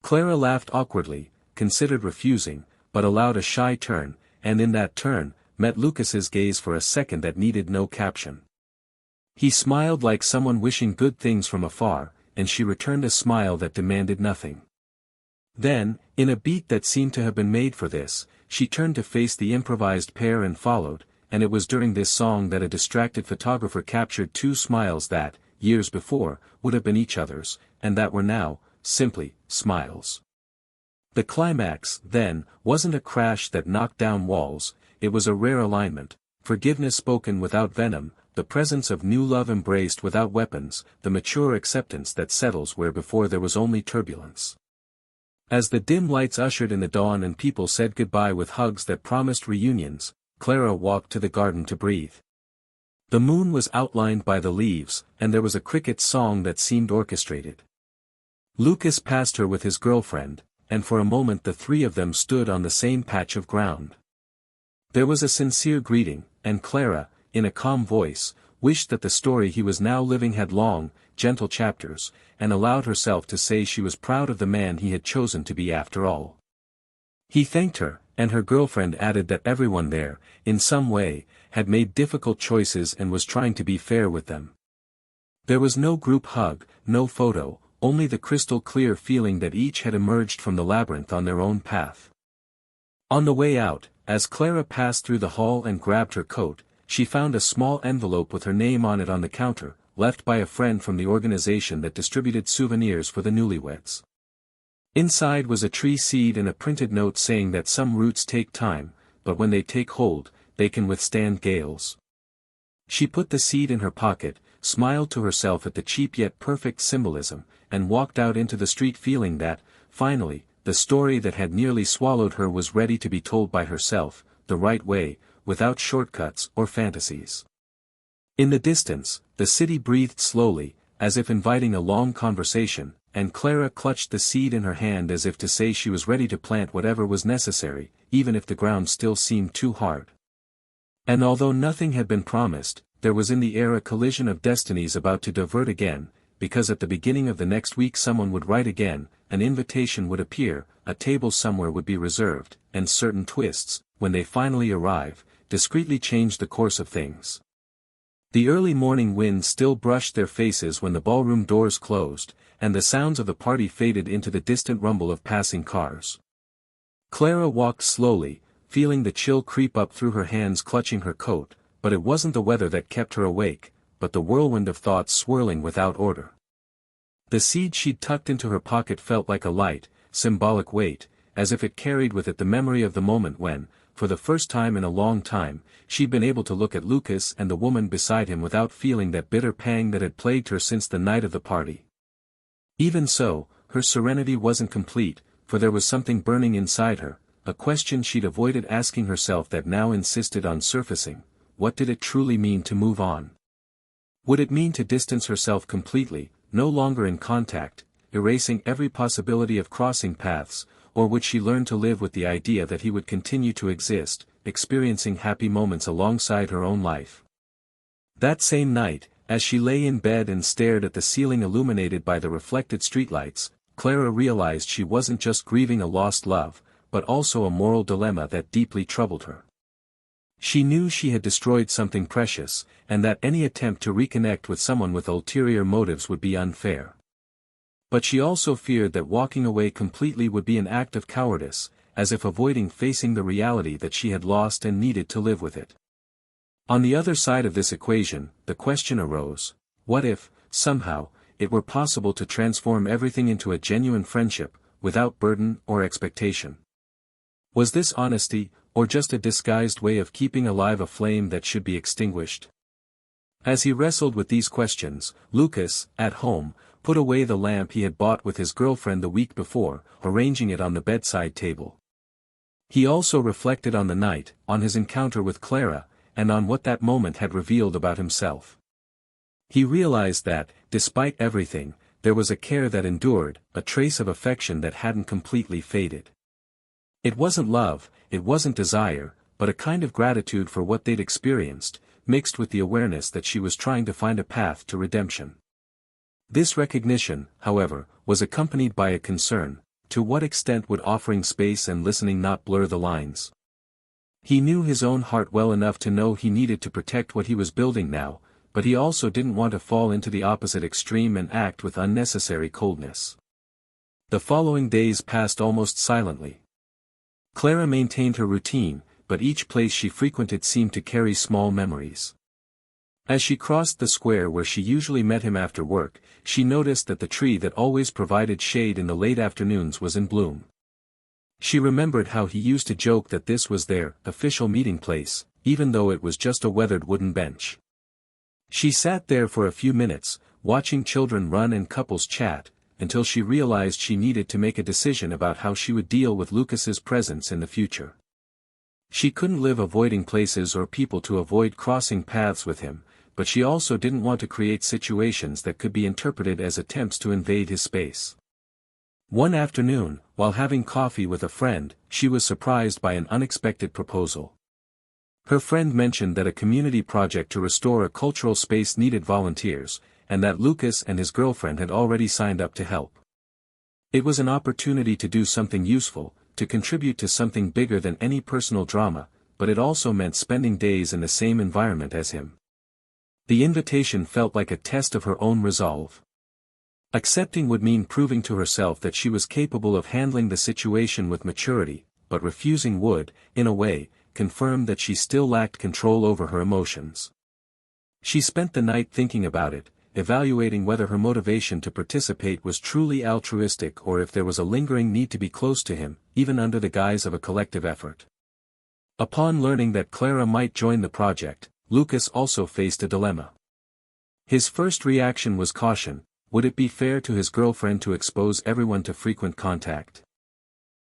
Clara laughed awkwardly, considered refusing, but allowed a shy turn, and in that turn, met Lucas's gaze for a second that needed no caption. He smiled like someone wishing good things from afar, and she returned a smile that demanded nothing. Then, in a beat that seemed to have been made for this, she turned to face the improvised pair and followed, and it was during this song that a distracted photographer captured two smiles that, years before, would have been each other's, and that were now, simply, smiles. The climax, then, wasn't a crash that knocked down walls, it was a rare alignment, forgiveness spoken without venom, the presence of new love embraced without weapons, the mature acceptance that settles where before there was only turbulence. As the dim lights ushered in the dawn and people said goodbye with hugs that promised reunions, Clara walked to the garden to breathe. The moon was outlined by the leaves, and there was a cricket song that seemed orchestrated. Lucas passed her with his girlfriend, and for a moment the three of them stood on the same patch of ground. There was a sincere greeting, and Clara, in a calm voice, wished that the story he was now living had long, gentle chapters, and allowed herself to say she was proud of the man he had chosen to be after all. He thanked her, and her girlfriend added that everyone there, in some way, had made difficult choices and was trying to be fair with them. There was no group hug, no photo, only the crystal-clear feeling that each had emerged from the labyrinth on their own path. On the way out, as Clara passed through the hall and grabbed her coat, she found a small envelope with her name on it on the counter, left by a friend from the organization that distributed souvenirs for the newlyweds. Inside was a tree seed and a printed note saying that some roots take time, but when they take hold, they can withstand gales. She put the seed in her pocket, smiled to herself at the cheap yet perfect symbolism, and walked out into the street feeling that, finally, the story that had nearly swallowed her was ready to be told by herself, the right way, without shortcuts or fantasies. In the distance, the city breathed slowly, as if inviting a long conversation, and Clara clutched the seed in her hand as if to say she was ready to plant whatever was necessary, even if the ground still seemed too hard. And although nothing had been promised, there was in the air a collision of destinies about to divert again, because at the beginning of the next week someone would write again, an invitation would appear, a table somewhere would be reserved, and certain twists, when they finally arrive, discreetly change the course of things. The early morning wind still brushed their faces when the ballroom doors closed, and the sounds of the party faded into the distant rumble of passing cars. Clara walked slowly, feeling the chill creep up through her hands clutching her coat, but it wasn't the weather that kept her awake, but the whirlwind of thoughts swirling without order. The seed she'd tucked into her pocket felt like a light, symbolic weight, as if it carried with it the memory of the moment when, for the first time in a long time, she'd been able to look at Lucas and the woman beside him without feeling that bitter pang that had plagued her since the night of the party. Even so, her serenity wasn't complete, for there was something burning inside her, a question she'd avoided asking herself that now insisted on surfacing: what did it truly mean to move on? Would it mean to distance herself completely, no longer in contact, erasing every possibility of crossing paths, or would she learn to live with the idea that he would continue to exist, experiencing happy moments alongside her own life? That same night, as she lay in bed and stared at the ceiling illuminated by the reflected streetlights, Clara realized she wasn't just grieving a lost love, but also a moral dilemma that deeply troubled her. She knew she had destroyed something precious, and that any attempt to reconnect with someone with ulterior motives would be unfair. But she also feared that walking away completely would be an act of cowardice, as if avoiding facing the reality that she had lost and needed to live with it. On the other side of this equation, the question arose: what if, somehow, it were possible to transform everything into a genuine friendship, without burden or expectation? Was this honesty, or just a disguised way of keeping alive a flame that should be extinguished? As he wrestled with these questions, Lucas, at home, put away the lamp he had bought with his girlfriend the week before, arranging it on the bedside table. He also reflected on the night, on his encounter with Clara, and on what that moment had revealed about himself. He realized that, despite everything, there was a care that endured, a trace of affection that hadn't completely faded. It wasn't love, it wasn't desire, but a kind of gratitude for what they'd experienced, mixed with the awareness that she was trying to find a path to redemption. This recognition, however, was accompanied by a concern: to what extent would offering space and listening not blur the lines? He knew his own heart well enough to know he needed to protect what he was building now, but he also didn't want to fall into the opposite extreme and act with unnecessary coldness. The following days passed almost silently. Clara maintained her routine, but each place she frequented seemed to carry small memories. As she crossed the square where she usually met him after work, she noticed that the tree that always provided shade in the late afternoons was in bloom. She remembered how he used to joke that this was their official meeting place, even though it was just a weathered wooden bench. She sat there for a few minutes, watching children run and couples chat, until she realized she needed to make a decision about how she would deal with Lucas's presence in the future. She couldn't live avoiding places or people to avoid crossing paths with him, but she also didn't want to create situations that could be interpreted as attempts to invade his space. One afternoon, while having coffee with a friend, she was surprised by an unexpected proposal. Her friend mentioned that a community project to restore a cultural space needed volunteers, and that Lucas and his girlfriend had already signed up to help. It was an opportunity to do something useful, to contribute to something bigger than any personal drama, but it also meant spending days in the same environment as him. The invitation felt like a test of her own resolve. Accepting would mean proving to herself that she was capable of handling the situation with maturity, but refusing would, in a way, confirm that she still lacked control over her emotions. She spent the night thinking about it, evaluating whether her motivation to participate was truly altruistic or if there was a lingering need to be close to him, even under the guise of a collective effort. Upon learning that Clara might join the project, Lucas also faced a dilemma. His first reaction was caution: would it be fair to his girlfriend to expose everyone to frequent contact?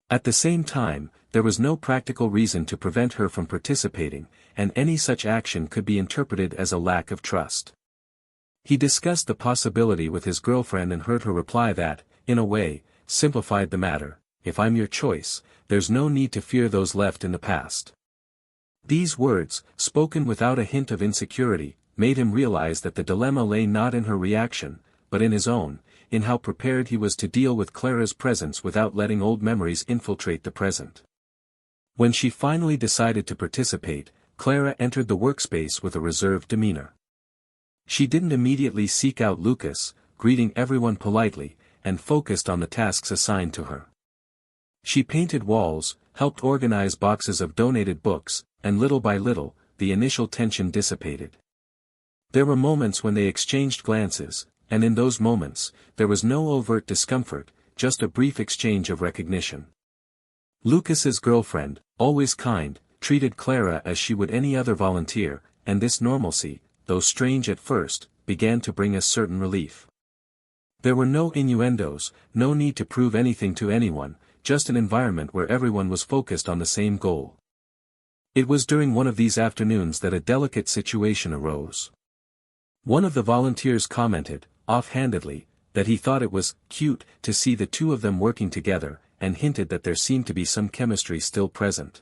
At the same time, there was no practical reason to prevent her from participating, and any such action could be interpreted as a lack of trust. He discussed the possibility with his girlfriend and heard her reply that, in a way, simplified the matter: if I'm your choice, there's no need to fear those left in the past. These words, spoken without a hint of insecurity, made him realize that the dilemma lay not in her reaction, but in his own, in how prepared he was to deal with Clara's presence without letting old memories infiltrate the present. When she finally decided to participate, Clara entered the workspace with a reserved demeanor. She didn't immediately seek out Lucas, greeting everyone politely, and focused on the tasks assigned to her. She painted walls, helped organize boxes of donated books, and little by little, the initial tension dissipated. There were moments when they exchanged glances, and in those moments, there was no overt discomfort, just a brief exchange of recognition. Lucas's girlfriend, always kind, treated Clara as she would any other volunteer, and this normalcy, though strange at first, began to bring a certain relief. There were no innuendos, no need to prove anything to anyone, just an environment where everyone was focused on the same goal. It was during one of these afternoons that a delicate situation arose. One of the volunteers commented, offhandedly, that he thought it was cute to see the two of them working together, and hinted that there seemed to be some chemistry still present.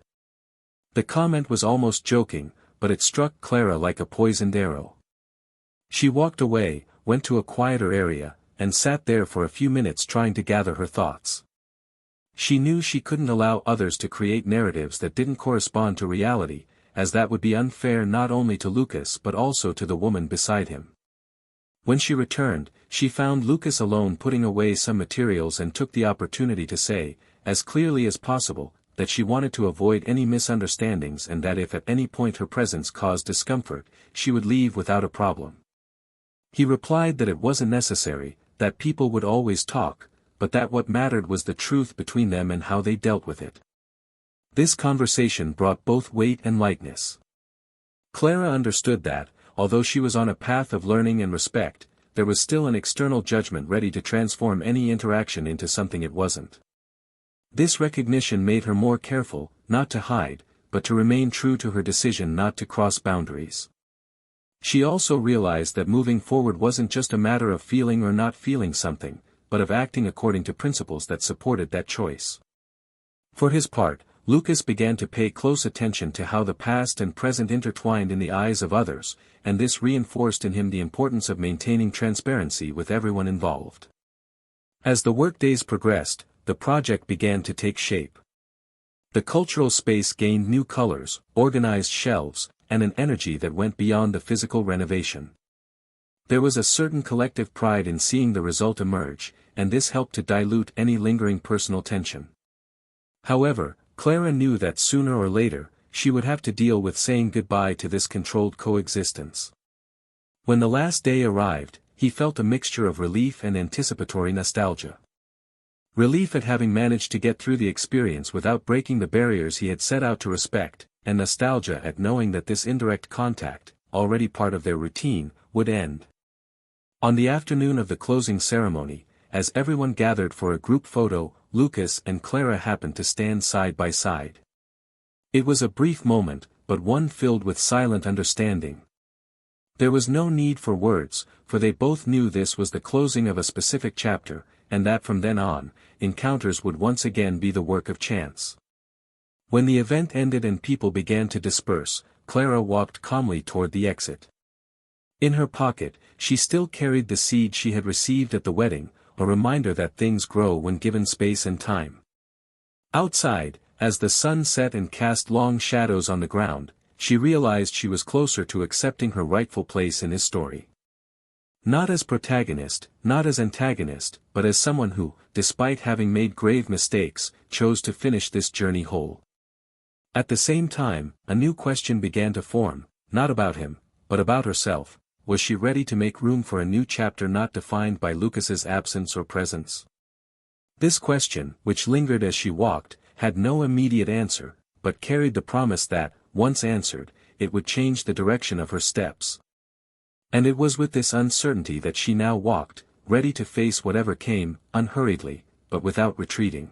The comment was almost joking, but it struck Clara like a poisoned arrow. She walked away, went to a quieter area, and sat there for a few minutes trying to gather her thoughts. She knew she couldn't allow others to create narratives that didn't correspond to reality, as that would be unfair not only to Lucas but also to the woman beside him. When she returned, she found Lucas alone putting away some materials and took the opportunity to say, as clearly as possible, that she wanted to avoid any misunderstandings and that if at any point her presence caused discomfort, she would leave without a problem. He replied that it wasn't necessary, that people would always talk, but that what mattered was the truth between them and how they dealt with it. This conversation brought both weight and lightness. Clara understood that, although she was on a path of learning and respect, there was still an external judgment ready to transform any interaction into something it wasn't. This recognition made her more careful, not to hide, but to remain true to her decision not to cross boundaries. She also realized that moving forward wasn't just a matter of feeling or not feeling something, but of acting according to principles that supported that choice. For his part, Lucas began to pay close attention to how the past and present intertwined in the eyes of others, and this reinforced in him the importance of maintaining transparency with everyone involved. As the workdays progressed, the project began to take shape. The cultural space gained new colors, organized shelves, and an energy that went beyond the physical renovation. There was a certain collective pride in seeing the result emerge, and this helped to dilute any lingering personal tension. However, Clara knew that sooner or later, she would have to deal with saying goodbye to this controlled coexistence. When the last day arrived, he felt a mixture of relief and anticipatory nostalgia. Relief at having managed to get through the experience without breaking the barriers he had set out to respect, and nostalgia at knowing that this indirect contact, already part of their routine, would end. On the afternoon of the closing ceremony, as everyone gathered for a group photo, Lucas and Clara happened to stand side by side. It was a brief moment, but one filled with silent understanding. There was no need for words, for they both knew this was the closing of a specific chapter, and that from then on, encounters would once again be the work of chance. When the event ended and people began to disperse, Clara walked calmly toward the exit. In her pocket, she still carried the seed she had received at the wedding, a reminder that things grow when given space and time. Outside, as the sun set and cast long shadows on the ground, she realized she was closer to accepting her rightful place in his story. Not as protagonist, not as antagonist, but as someone who, despite having made grave mistakes, chose to finish this journey whole. At the same time, a new question began to form, not about him, but about herself. Was she ready to make room for a new chapter not defined by Lucas's absence or presence? This question, which lingered as she walked, had no immediate answer, but carried the promise that, once answered, it would change the direction of her steps. And it was with this uncertainty that she now walked, ready to face whatever came, unhurriedly, but without retreating.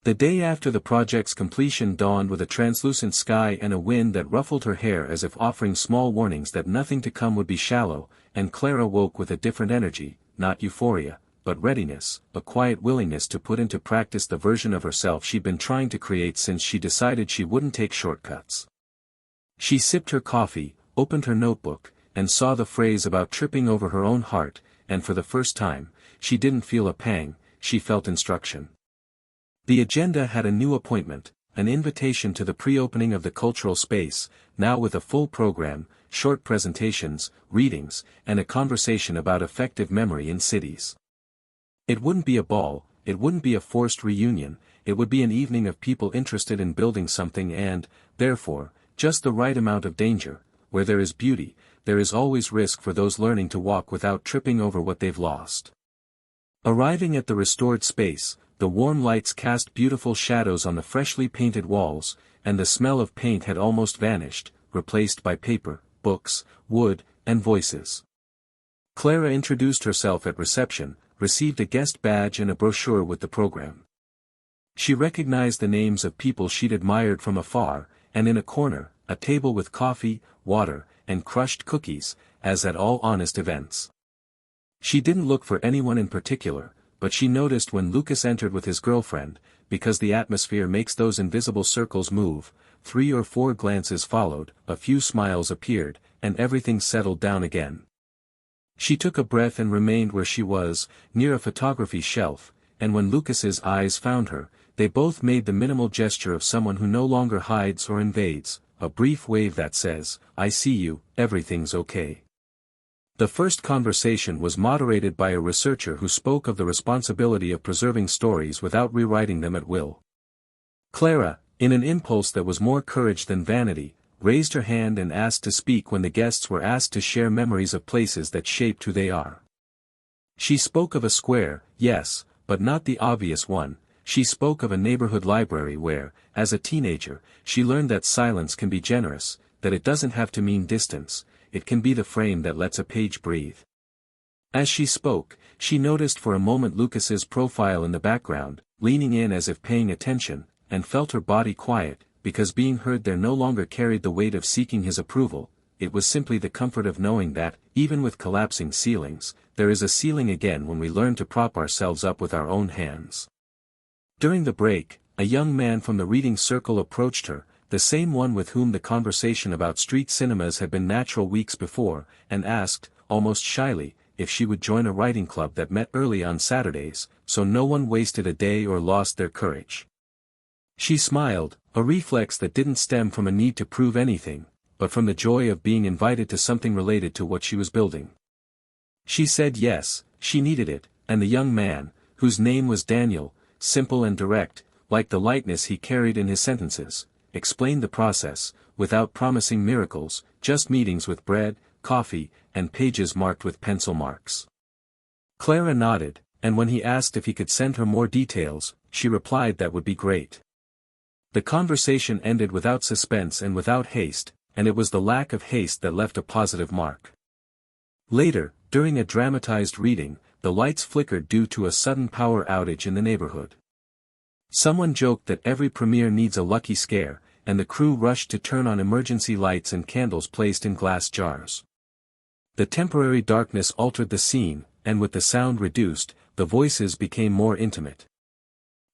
The day after the project's completion dawned with a translucent sky and a wind that ruffled her hair as if offering small warnings that nothing to come would be shallow, and Clara woke with a different energy, not euphoria, but readiness, a quiet willingness to put into practice the version of herself she'd been trying to create since she decided she wouldn't take shortcuts. She sipped her coffee, opened her notebook, and saw the phrase about tripping over her own heart, and for the first time, she didn't feel a pang, she felt instruction. The agenda had a new appointment, an invitation to the pre-opening of the cultural space, now with a full program, short presentations, readings, and a conversation about effective memory in cities. It wouldn't be a ball, it wouldn't be a forced reunion, it would be an evening of people interested in building something and, therefore, just the right amount of danger. Where there is beauty, there is always risk for those learning to walk without tripping over what they've lost. Arriving at the restored space, the warm lights cast beautiful shadows on the freshly painted walls, and the smell of paint had almost vanished, replaced by paper, books, wood, and voices. Clara introduced herself at reception, received a guest badge and a brochure with the program. She recognized the names of people she'd admired from afar, and in a corner, a table with coffee, water, and crushed cookies, as at all honest events. She didn't look for anyone in particular, but she noticed when Lucas entered with his girlfriend, because the atmosphere makes those invisible circles move. 3 or 4 glances followed, a few smiles appeared, and everything settled down again. She took a breath and remained where she was, near a photography shelf, and when Lucas's eyes found her, they both made the minimal gesture of someone who no longer hides or invades, a brief wave that says, "I see you, everything's okay." The first conversation was moderated by a researcher who spoke of the responsibility of preserving stories without rewriting them at will. Clara, in an impulse that was more courage than vanity, raised her hand and asked to speak when the guests were asked to share memories of places that shaped who they are. She spoke of a square, yes, but not the obvious one. She spoke of a neighborhood library where, as a teenager, she learned that silence can be generous, that it doesn't have to mean distance, it can be the frame that lets a page breathe. As she spoke, she noticed for a moment Lucas's profile in the background, leaning in as if paying attention, and felt her body quiet, because being heard there no longer carried the weight of seeking his approval. It was simply the comfort of knowing that, even with collapsing ceilings, there is a ceiling again when we learn to prop ourselves up with our own hands. During the break, a young man from the reading circle approached her, the same one with whom the conversation about street cinemas had been natural weeks before, and asked, almost shyly, if she would join a writing club that met early on Saturdays, so no one wasted a day or lost their courage. She smiled, a reflex that didn't stem from a need to prove anything, but from the joy of being invited to something related to what she was building. She said yes, she needed it, and the young man, whose name was Daniel, simple and direct, like the lightness he carried in his sentences, explained the process, without promising miracles, just meetings with bread, coffee, and pages marked with pencil marks. Clara nodded, and when he asked if he could send her more details, she replied that would be great. The conversation ended without suspense and without haste, and it was the lack of haste that left a positive mark. Later, during a dramatized reading, the lights flickered due to a sudden power outage in the neighborhood. Someone joked that every premiere needs a lucky scare, and the crew rushed to turn on emergency lights and candles placed in glass jars. The temporary darkness altered the scene, and with the sound reduced, the voices became more intimate.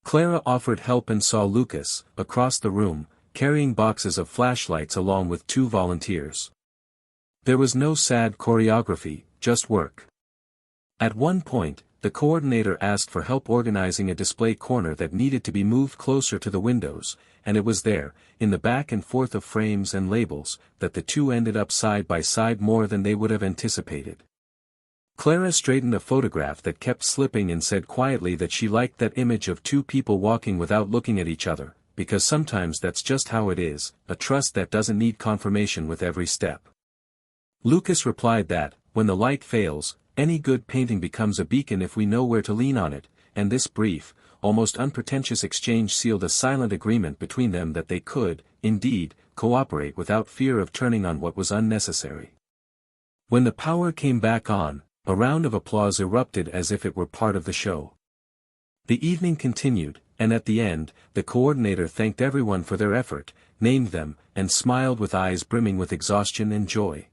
Clara offered help and saw Lucas, across the room, carrying boxes of flashlights along with 2 volunteers. There was no sad choreography, just work. At one point, the coordinator asked for help organizing a display corner that needed to be moved closer to the windows, and it was there, in the back and forth of frames and labels, that the two ended up side by side more than they would have anticipated. Clara straightened a photograph that kept slipping and said quietly that she liked that image of 2 people walking without looking at each other, because sometimes that's just how it is, a trust that doesn't need confirmation with every step. Lucas replied that, when the light fails, any good painting becomes a beacon if we know where to lean on it, and this brief, almost unpretentious exchange sealed a silent agreement between them that they could, indeed, cooperate without fear of turning on what was unnecessary. When the power came back on, a round of applause erupted as if it were part of the show. The evening continued, and at the end, the coordinator thanked everyone for their effort, named them, and smiled with eyes brimming with exhaustion and joy.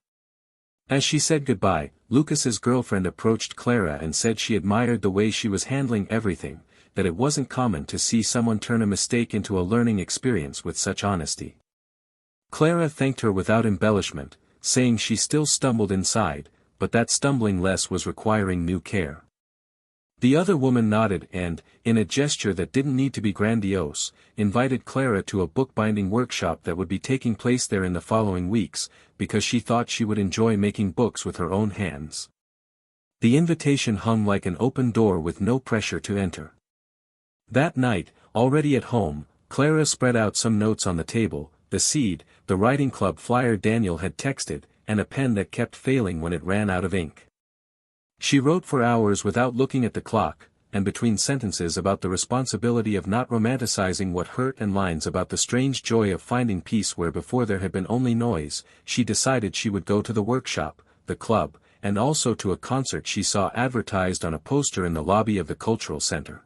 As she said goodbye, Lucas's girlfriend approached Clara and said she admired the way she was handling everything, that it wasn't common to see someone turn a mistake into a learning experience with such honesty. Clara thanked her without embellishment, saying she still stumbled inside, but that stumbling less was requiring new care. The other woman nodded and, in a gesture that didn't need to be grandiose, invited Clara to a bookbinding workshop that would be taking place there in the following weeks, because she thought she would enjoy making books with her own hands. The invitation hung like an open door with no pressure to enter. That night, already at home, Clara spread out some notes on the table, the seed, the writing club flyer Daniel had texted, and a pen that kept failing when it ran out of ink. She wrote for hours without looking at the clock, and between sentences about the responsibility of not romanticizing what hurt and lines about the strange joy of finding peace where before there had been only noise, she decided she would go to the workshop, the club, and also to a concert she saw advertised on a poster in the lobby of the cultural center.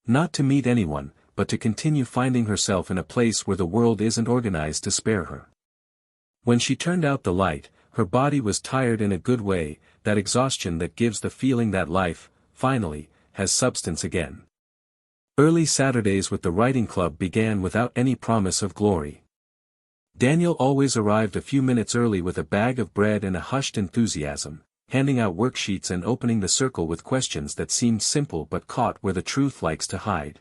Not to meet anyone, but to continue finding herself in a place where the world isn't organized to spare her. When she turned out the light, her body was tired in a good way, that exhaustion that gives the feeling that life, finally, has substance again. Early Saturdays with the writing club began without any promise of glory. Daniel always arrived a few minutes early with a bag of bread and a hushed enthusiasm, handing out worksheets and opening the circle with questions that seemed simple but caught where the truth likes to hide.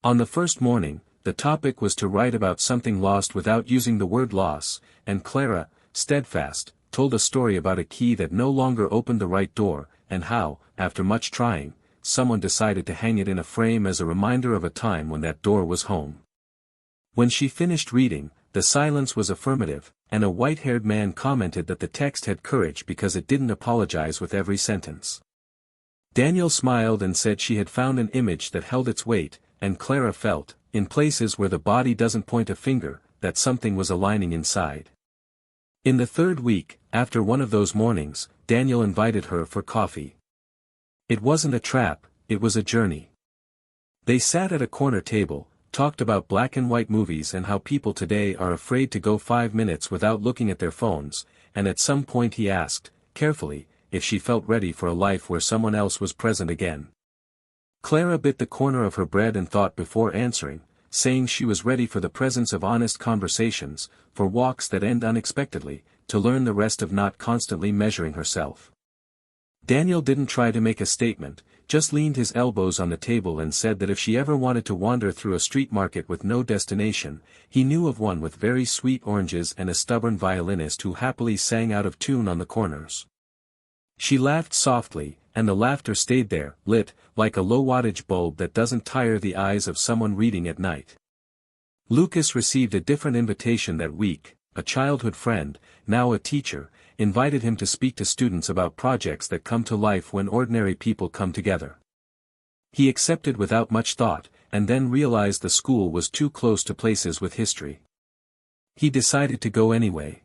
On the first morning, the topic was to write about something lost without using the word loss, and Clara, steadfast, told a story about a key that no longer opened the right door, and how, after much trying, someone decided to hang it in a frame as a reminder of a time when that door was home. When she finished reading, the silence was affirmative, and a white-haired man commented that the text had courage because it didn't apologize with every sentence. Daniel smiled and said she had found an image that held its weight, and Clara felt, in places where the body doesn't point a finger, that something was aligning inside. In the third week, after one of those mornings, Daniel invited her for coffee. It wasn't a trap, it was a journey. They sat at a corner table, talked about black and white movies and how people today are afraid to go 5 minutes without looking at their phones, and at some point he asked, carefully, if she felt ready for a life where someone else was present again. Clara bit the corner of her bread and thought before answering, saying she was ready for the presence of honest conversations, for walks that end unexpectedly, to learn the rest of not constantly measuring herself. Daniel didn't try to make a statement, just leaned his elbows on the table and said that if she ever wanted to wander through a street market with no destination, he knew of one with very sweet oranges and a stubborn violinist who happily sang out of tune on the corners. She laughed softly, and the laughter stayed there, lit, like a low-wattage bulb that doesn't tire the eyes of someone reading at night. Lucas received a different invitation that week. A childhood friend, now a teacher, invited him to speak to students about projects that come to life when ordinary people come together. He accepted without much thought, and then realized the school was too close to places with history. He decided to go anyway.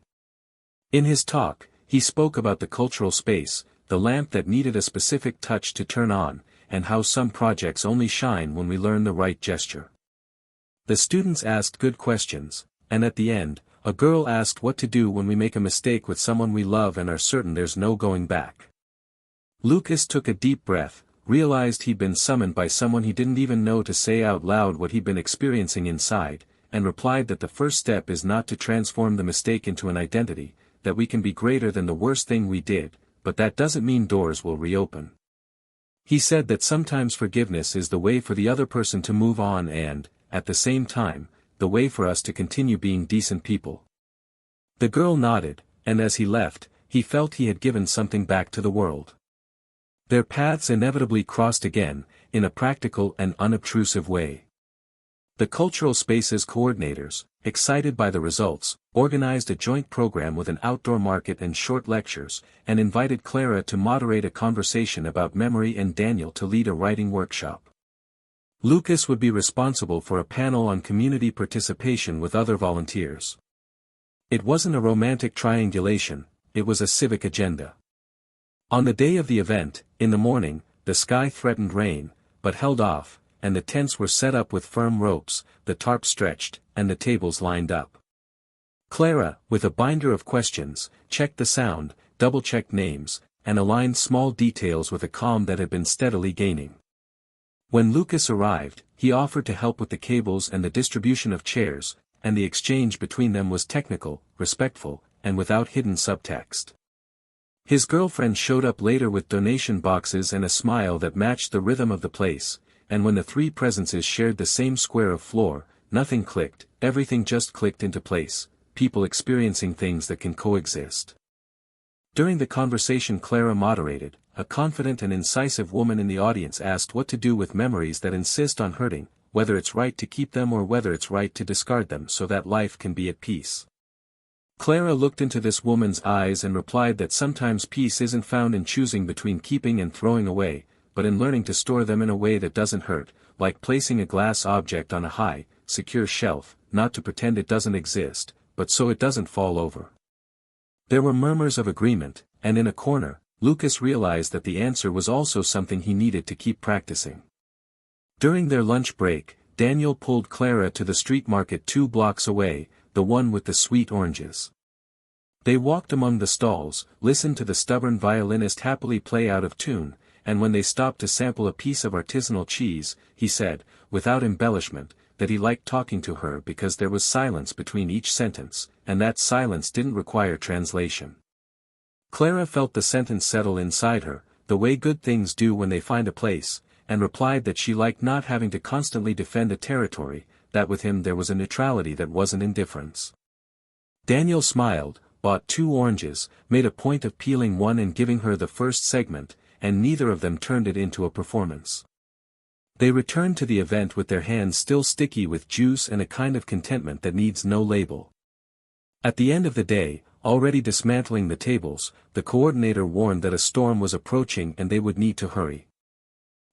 In his talk, he spoke about the cultural space, the lamp that needed a specific touch to turn on, and how some projects only shine when we learn the right gesture. The students asked good questions, and at the end, a girl asked what to do when we make a mistake with someone we love and are certain there's no going back. Lucas took a deep breath, realized he'd been summoned by someone he didn't even know to say out loud what he'd been experiencing inside, and replied that the first step is not to transform the mistake into an identity, that we can be greater than the worst thing we did, but that doesn't mean doors will reopen. He said that sometimes forgiveness is the way for the other person to move on and, at the same time, the way for us to continue being decent people. The girl nodded, and as he left, he felt he had given something back to the world. Their paths inevitably crossed again, in a practical and unobtrusive way. The Cultural Spaces coordinators, excited by the results, organized a joint program with an outdoor market and short lectures, and invited Clara to moderate a conversation about memory and Daniel to lead a writing workshop. Lucas would be responsible for a panel on community participation with other volunteers. It wasn't a romantic triangulation, it was a civic agenda. On the day of the event, in the morning, the sky threatened rain, but held off, and the tents were set up with firm ropes, the tarp stretched, and the tables lined up. Clara, with a binder of questions, checked the sound, double-checked names, and aligned small details with a calm that had been steadily gaining. When Lucas arrived, he offered to help with the cables and the distribution of chairs, and the exchange between them was technical, respectful, and without hidden subtext. His girlfriend showed up later with donation boxes and a smile that matched the rhythm of the place, and when the three presences shared the same square of floor, nothing clicked, everything just clicked into place, people experiencing things that can coexist. During the conversation Clara moderated, a confident and incisive woman in the audience asked what to do with memories that insist on hurting, whether it's right to keep them or whether it's right to discard them so that life can be at peace. Clara looked into this woman's eyes and replied that sometimes peace isn't found in choosing between keeping and throwing away, but in learning to store them in a way that doesn't hurt, like placing a glass object on a high, secure shelf, not to pretend it doesn't exist, but so it doesn't fall over. There were murmurs of agreement, and in a corner, Lucas realized that the answer was also something he needed to keep practicing. During their lunch break, Daniel pulled Clara to the street market 2 blocks away, the one with the sweet oranges. They walked among the stalls, listened to the stubborn violinist happily play out of tune, and when they stopped to sample a piece of artisanal cheese, he said, without embellishment, that he liked talking to her because there was silence between each sentence, and that silence didn't require translation. Clara felt the sentence settle inside her, the way good things do when they find a place, and replied that she liked not having to constantly defend a territory, that with him there was a neutrality that wasn't indifference. Daniel smiled, bought 2 oranges, made a point of peeling one and giving her the first segment, and neither of them turned it into a performance. They returned to the event with their hands still sticky with juice and a kind of contentment that needs no label. At the end of the day, already dismantling the tables, the coordinator warned that a storm was approaching and they would need to hurry.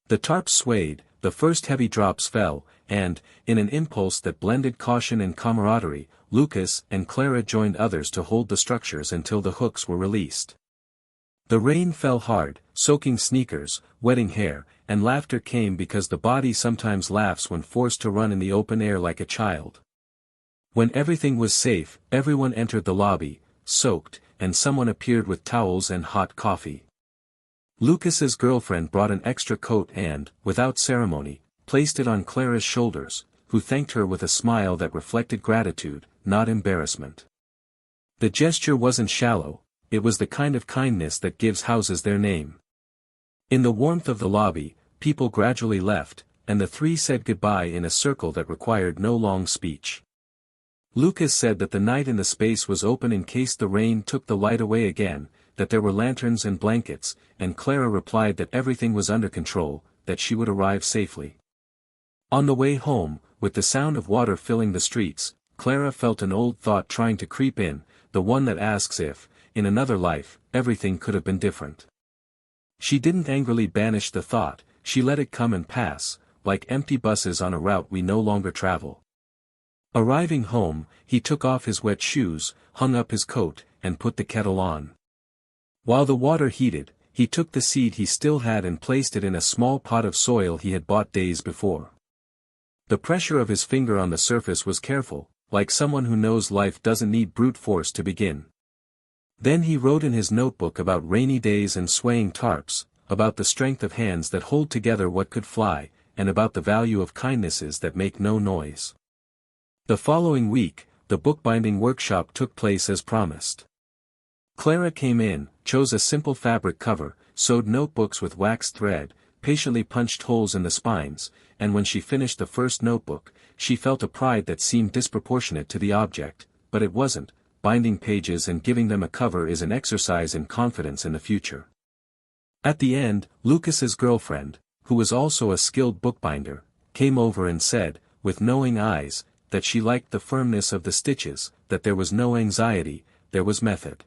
The tarps swayed, the first heavy drops fell, and, in an impulse that blended caution and camaraderie, Lucas and Clara joined others to hold the structures until the hooks were released. The rain fell hard, soaking sneakers, wetting hair, and laughter came because the body sometimes laughs when forced to run in the open air like a child. When everything was safe, everyone entered the lobby, soaked, and someone appeared with towels and hot coffee. Lucas's girlfriend brought an extra coat and, without ceremony, placed it on Clara's shoulders, who thanked her with a smile that reflected gratitude, not embarrassment. The gesture wasn't shallow, it was the kind of kindness that gives houses their name. In the warmth of the lobby, people gradually left, and the 3 said goodbye in a circle that required no long speech. Lucas said that the night in the space was open in case the rain took the light away again, that there were lanterns and blankets, and Clara replied that everything was under control, that she would arrive safely. On the way home, with the sound of water filling the streets, Clara felt an old thought trying to creep in, the one that asks if, in another life, everything could have been different. She didn't angrily banish the thought, she let it come and pass, like empty buses on a route we no longer travel. Arriving home, he took off his wet shoes, hung up his coat, and put the kettle on. While the water heated, he took the seed he still had and placed it in a small pot of soil he had bought days before. The pressure of his finger on the surface was careful, like someone who knows life doesn't need brute force to begin. Then he wrote in his notebook about rainy days and swaying tarps, about the strength of hands that hold together what could fly, and about the value of kindnesses that make no noise. The following week, the bookbinding workshop took place as promised. Clara came in, chose a simple fabric cover, sewed notebooks with waxed thread, patiently punched holes in the spines, and when she finished the first notebook, she felt a pride that seemed disproportionate to the object, but it wasn't. Binding pages and giving them a cover is an exercise in confidence in the future. At the end, Lucas's girlfriend, who was also a skilled bookbinder, came over and said, with knowing eyes, that she liked the firmness of the stitches, that there was no anxiety, there was method.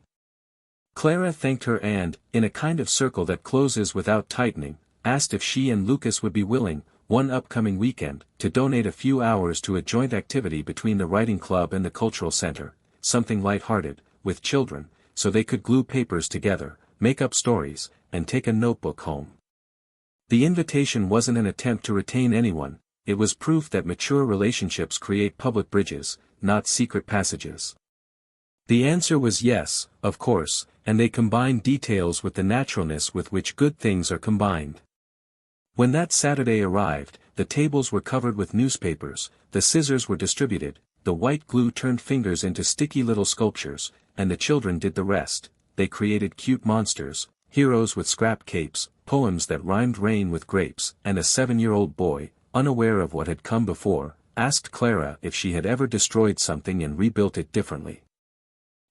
Clara thanked her and, in a kind of circle that closes without tightening, asked if she and Lucas would be willing, one upcoming weekend, to donate a few hours to a joint activity between the writing club and the cultural center, something light-hearted, with children, so they could glue papers together, make up stories, and take a notebook home. The invitation wasn't an attempt to retain anyone, it was proof that mature relationships create public bridges, not secret passages. The answer was yes, of course, and they combined details with the naturalness with which good things are combined. When that Saturday arrived, the tables were covered with newspapers, the scissors were distributed, the white glue turned fingers into sticky little sculptures, and the children did the rest. They created cute monsters, heroes with scrap capes, poems that rhymed rain with grapes, and a 7-year-old boy, unaware of what had come before, asked Clara if she had ever destroyed something and rebuilt it differently.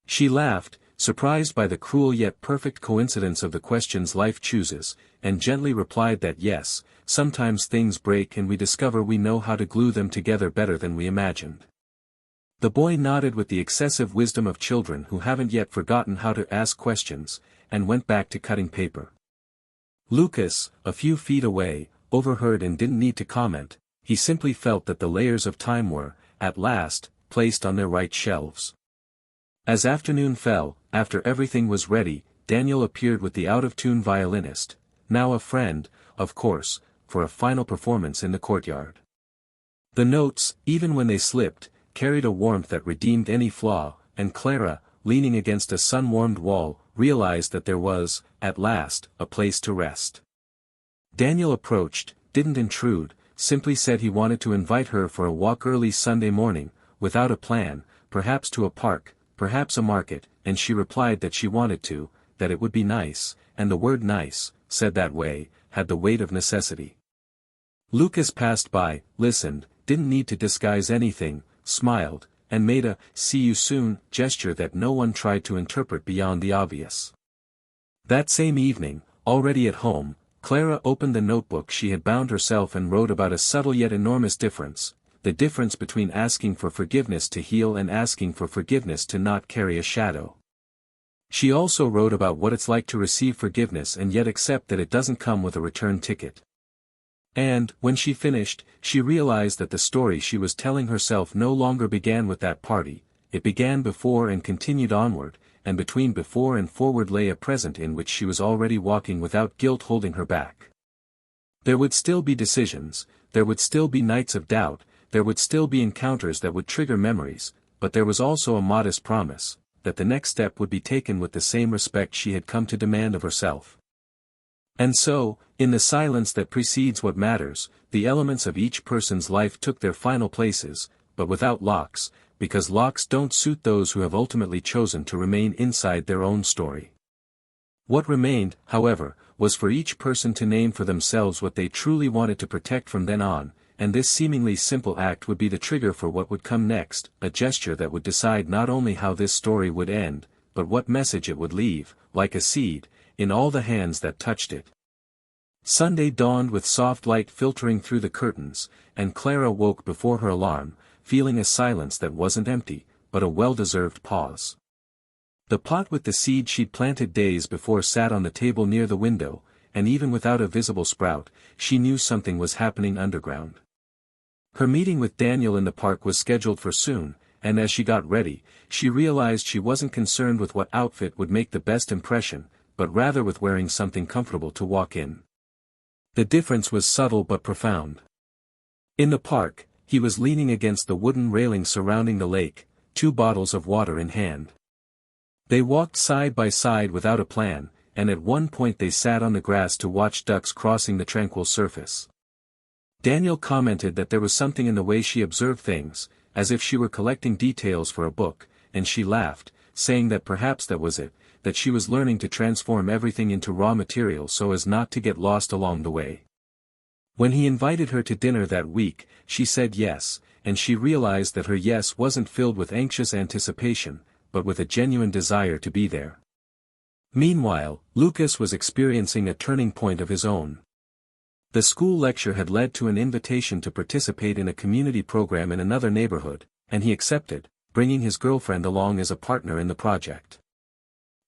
She laughed, surprised by the cruel yet perfect coincidence of the questions life chooses, and gently replied that yes, sometimes things break and we discover we know how to glue them together better than we imagined. The boy nodded with the excessive wisdom of children who haven't yet forgotten how to ask questions, and went back to cutting paper. Lucas, a few feet away, overheard and didn't need to comment. He simply felt that the layers of time were, at last, placed on their right shelves. As afternoon fell, after everything was ready, Daniel appeared with the out-of-tune violinist, now a friend, of course, for a final performance in the courtyard. The notes, even when they slipped, carried a warmth that redeemed any flaw, and Clara, leaning against a sun-warmed wall, realized that there was, at last, a place to rest. Daniel approached, didn't intrude, simply said he wanted to invite her for a walk early Sunday morning, without a plan, perhaps to a park, perhaps a market, and she replied that she wanted to, that it would be nice, and the word nice, said that way, had the weight of necessity. Lucas passed by, listened, didn't need to disguise anything, smiled, and made a "see you soon" gesture that no one tried to interpret beyond the obvious. That same evening, already at home, Clara opened the notebook she had bound herself and wrote about a subtle yet enormous difference, the difference between asking for forgiveness to heal and asking for forgiveness to not carry a shadow. She also wrote about what it's like to receive forgiveness and yet accept that it doesn't come with a return ticket. And, when she finished, she realized that the story she was telling herself no longer began with that party, it began before and continued onward, and between before and forward lay a present in which she was already walking without guilt holding her back. There would still be decisions, there would still be nights of doubt, there would still be encounters that would trigger memories, but there was also a modest promise, that the next step would be taken with the same respect she had come to demand of herself. And so, in the silence that precedes what matters, the elements of each person's life took their final places, but without locks, because locks don't suit those who have ultimately chosen to remain inside their own story. What remained, however, was for each person to name for themselves what they truly wanted to protect from then on, and this seemingly simple act would be the trigger for what would come next, a gesture that would decide not only how this story would end, but what message it would leave, like a seed, in all the hands that touched it. Sunday dawned with soft light filtering through the curtains, and Clara woke before her alarm, feeling a silence that wasn't empty, but a well-deserved pause. The pot with the seed she'd planted days before sat on the table near the window, and even without a visible sprout, she knew something was happening underground. Her meeting with Daniel in the park was scheduled for soon, and as she got ready, she realized she wasn't concerned with what outfit would make the best impression, but rather with wearing something comfortable to walk in. The difference was subtle but profound. In the park, he was leaning against the wooden railing surrounding the lake, 2 bottles of water in hand. They walked side by side without a plan, and at one point they sat on the grass to watch ducks crossing the tranquil surface. Daniel commented that there was something in the way she observed things, as if she were collecting details for a book, and she laughed, saying that perhaps that was it, that she was learning to transform everything into raw material so as not to get lost along the way. When he invited her to dinner that week, she said yes, and she realized that her yes wasn't filled with anxious anticipation, but with a genuine desire to be there. Meanwhile, Lucas was experiencing a turning point of his own. The school lecture had led to an invitation to participate in a community program in another neighborhood, and he accepted, bringing his girlfriend along as a partner in the project.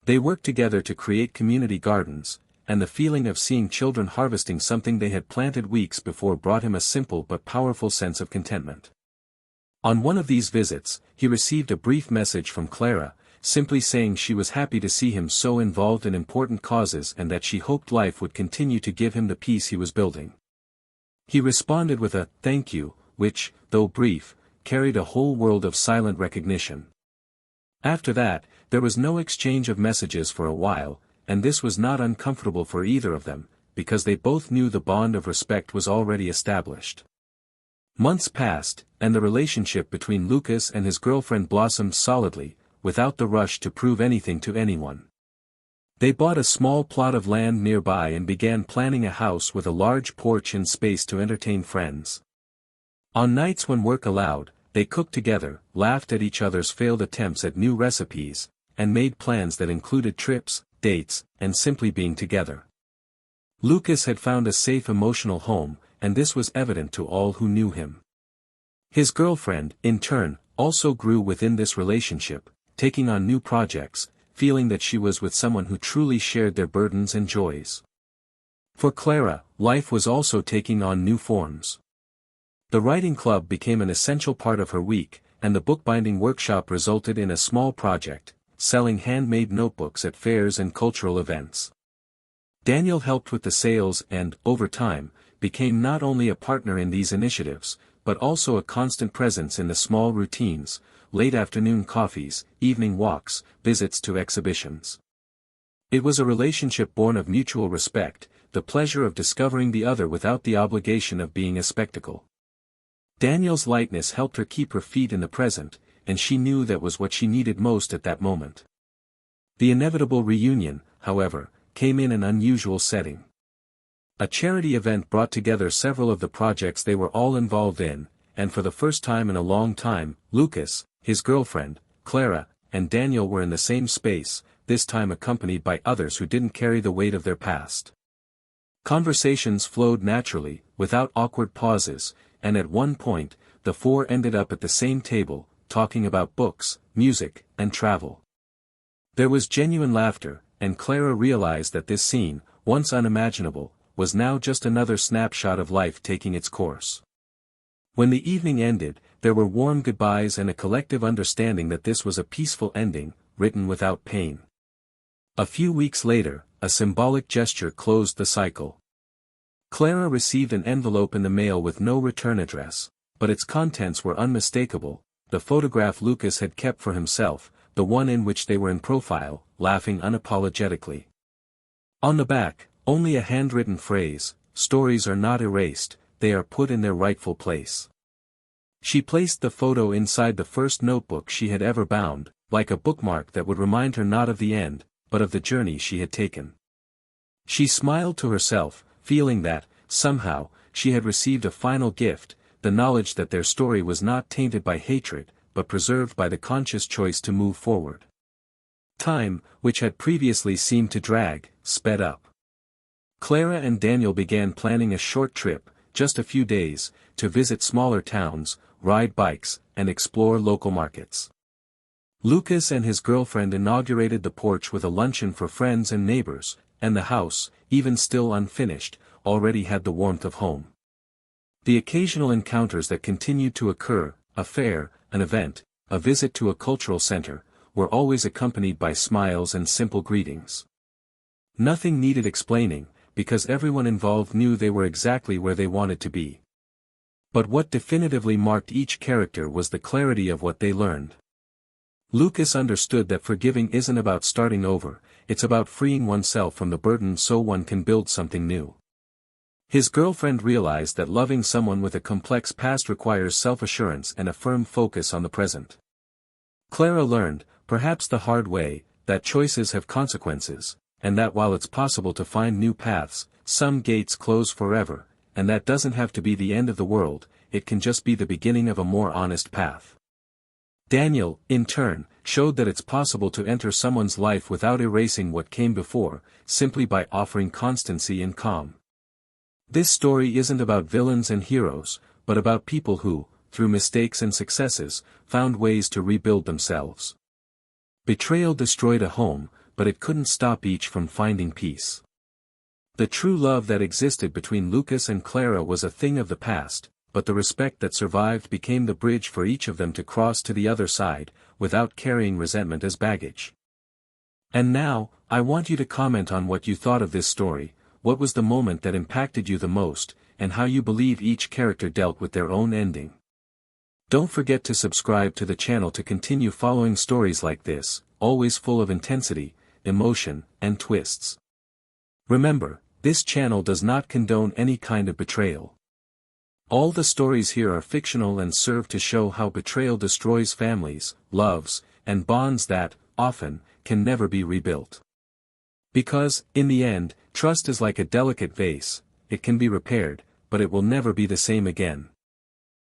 They worked together to create community gardens, and the feeling of seeing children harvesting something they had planted weeks before brought him a simple but powerful sense of contentment. On one of these visits, he received a brief message from Clara, simply saying she was happy to see him so involved in important causes and that she hoped life would continue to give him the peace he was building. He responded with a "thank you," which, though brief, carried a whole world of silent recognition. After that, there was no exchange of messages for a while, and this was not uncomfortable for either of them, because they both knew the bond of respect was already established. Months passed, and the relationship between Lucas and his girlfriend blossomed solidly, without the rush to prove anything to anyone. They bought a small plot of land nearby and began planning a house with a large porch and space to entertain friends. On nights when work allowed, they cooked together, laughed at each other's failed attempts at new recipes, and made plans that included trips, dates, and simply being together. Lucas had found a safe emotional home, and this was evident to all who knew him. His girlfriend, in turn, also grew within this relationship, taking on new projects, feeling that she was with someone who truly shared their burdens and joys. For Clara, life was also taking on new forms. The writing club became an essential part of her week, and the bookbinding workshop resulted in a small project, selling handmade notebooks at fairs and cultural events. Daniel helped with the sales and, over time, became not only a partner in these initiatives, but also a constant presence in the small routines, late afternoon coffees, evening walks, visits to exhibitions. It was a relationship born of mutual respect, the pleasure of discovering the other without the obligation of being a spectacle. Daniel's lightness helped her keep her feet in the present, and she knew that was what she needed most at that moment. The inevitable reunion, however, came in an unusual setting. A charity event brought together several of the projects they were all involved in, and for the first time in a long time, Lucas, his girlfriend, Clara, and Daniel were in the same space, this time accompanied by others who didn't carry the weight of their past. Conversations flowed naturally, without awkward pauses, and at one point, the four ended up at the same table, talking about books, music, and travel. There was genuine laughter, and Clara realized that this scene, once unimaginable, was now just another snapshot of life taking its course. When the evening ended, there were warm goodbyes and a collective understanding that this was a peaceful ending, written without pain. A few weeks later, a symbolic gesture closed the cycle. Clara received an envelope in the mail with no return address, but its contents were unmistakable, the photograph Lucas had kept for himself, the one in which they were in profile, laughing unapologetically. On the back, only a handwritten phrase, "Stories are not erased, they are put in their rightful place." She placed the photo inside the first notebook she had ever bound, like a bookmark that would remind her not of the end, but of the journey she had taken. She smiled to herself, feeling that, somehow, she had received a final gift, the knowledge that their story was not tainted by hatred, but preserved by the conscious choice to move forward. Time, which had previously seemed to drag, sped up. Clara and Daniel began planning a short trip, just a few days, to visit smaller towns, ride bikes, and explore local markets. Lucas and his girlfriend inaugurated the porch with a luncheon for friends and neighbors, and the house, even still unfinished, already had the warmth of home. The occasional encounters that continued to occur, a fair, an event, a visit to a cultural center, were always accompanied by smiles and simple greetings. Nothing needed explaining, because everyone involved knew they were exactly where they wanted to be. But what definitively marked each character was the clarity of what they learned. Lucas understood that forgiving isn't about starting over, it's about freeing oneself from the burden so one can build something new. His girlfriend realized that loving someone with a complex past requires self-assurance and a firm focus on the present. Clara learned, perhaps the hard way, that choices have consequences, and that while it's possible to find new paths, some gates close forever, and that doesn't have to be the end of the world, it can just be the beginning of a more honest path. Daniel, in turn, showed that it's possible to enter someone's life without erasing what came before, simply by offering constancy and calm. This story isn't about villains and heroes, but about people who, through mistakes and successes, found ways to rebuild themselves. Betrayal destroyed a home, but it couldn't stop each from finding peace. The true love that existed between Lucas and Clara was a thing of the past, but the respect that survived became the bridge for each of them to cross to the other side, without carrying resentment as baggage. And now, I want you to comment on what you thought of this story, what was the moment that impacted you the most, and how you believe each character dealt with their own ending. Don't forget to subscribe to the channel to continue following stories like this, always full of intensity, emotion, and twists. Remember, this channel does not condone any kind of betrayal. All the stories here are fictional and serve to show how betrayal destroys families, loves, and bonds that, often, can never be rebuilt. Because, in the end, trust is like a delicate vase, it can be repaired, but it will never be the same again.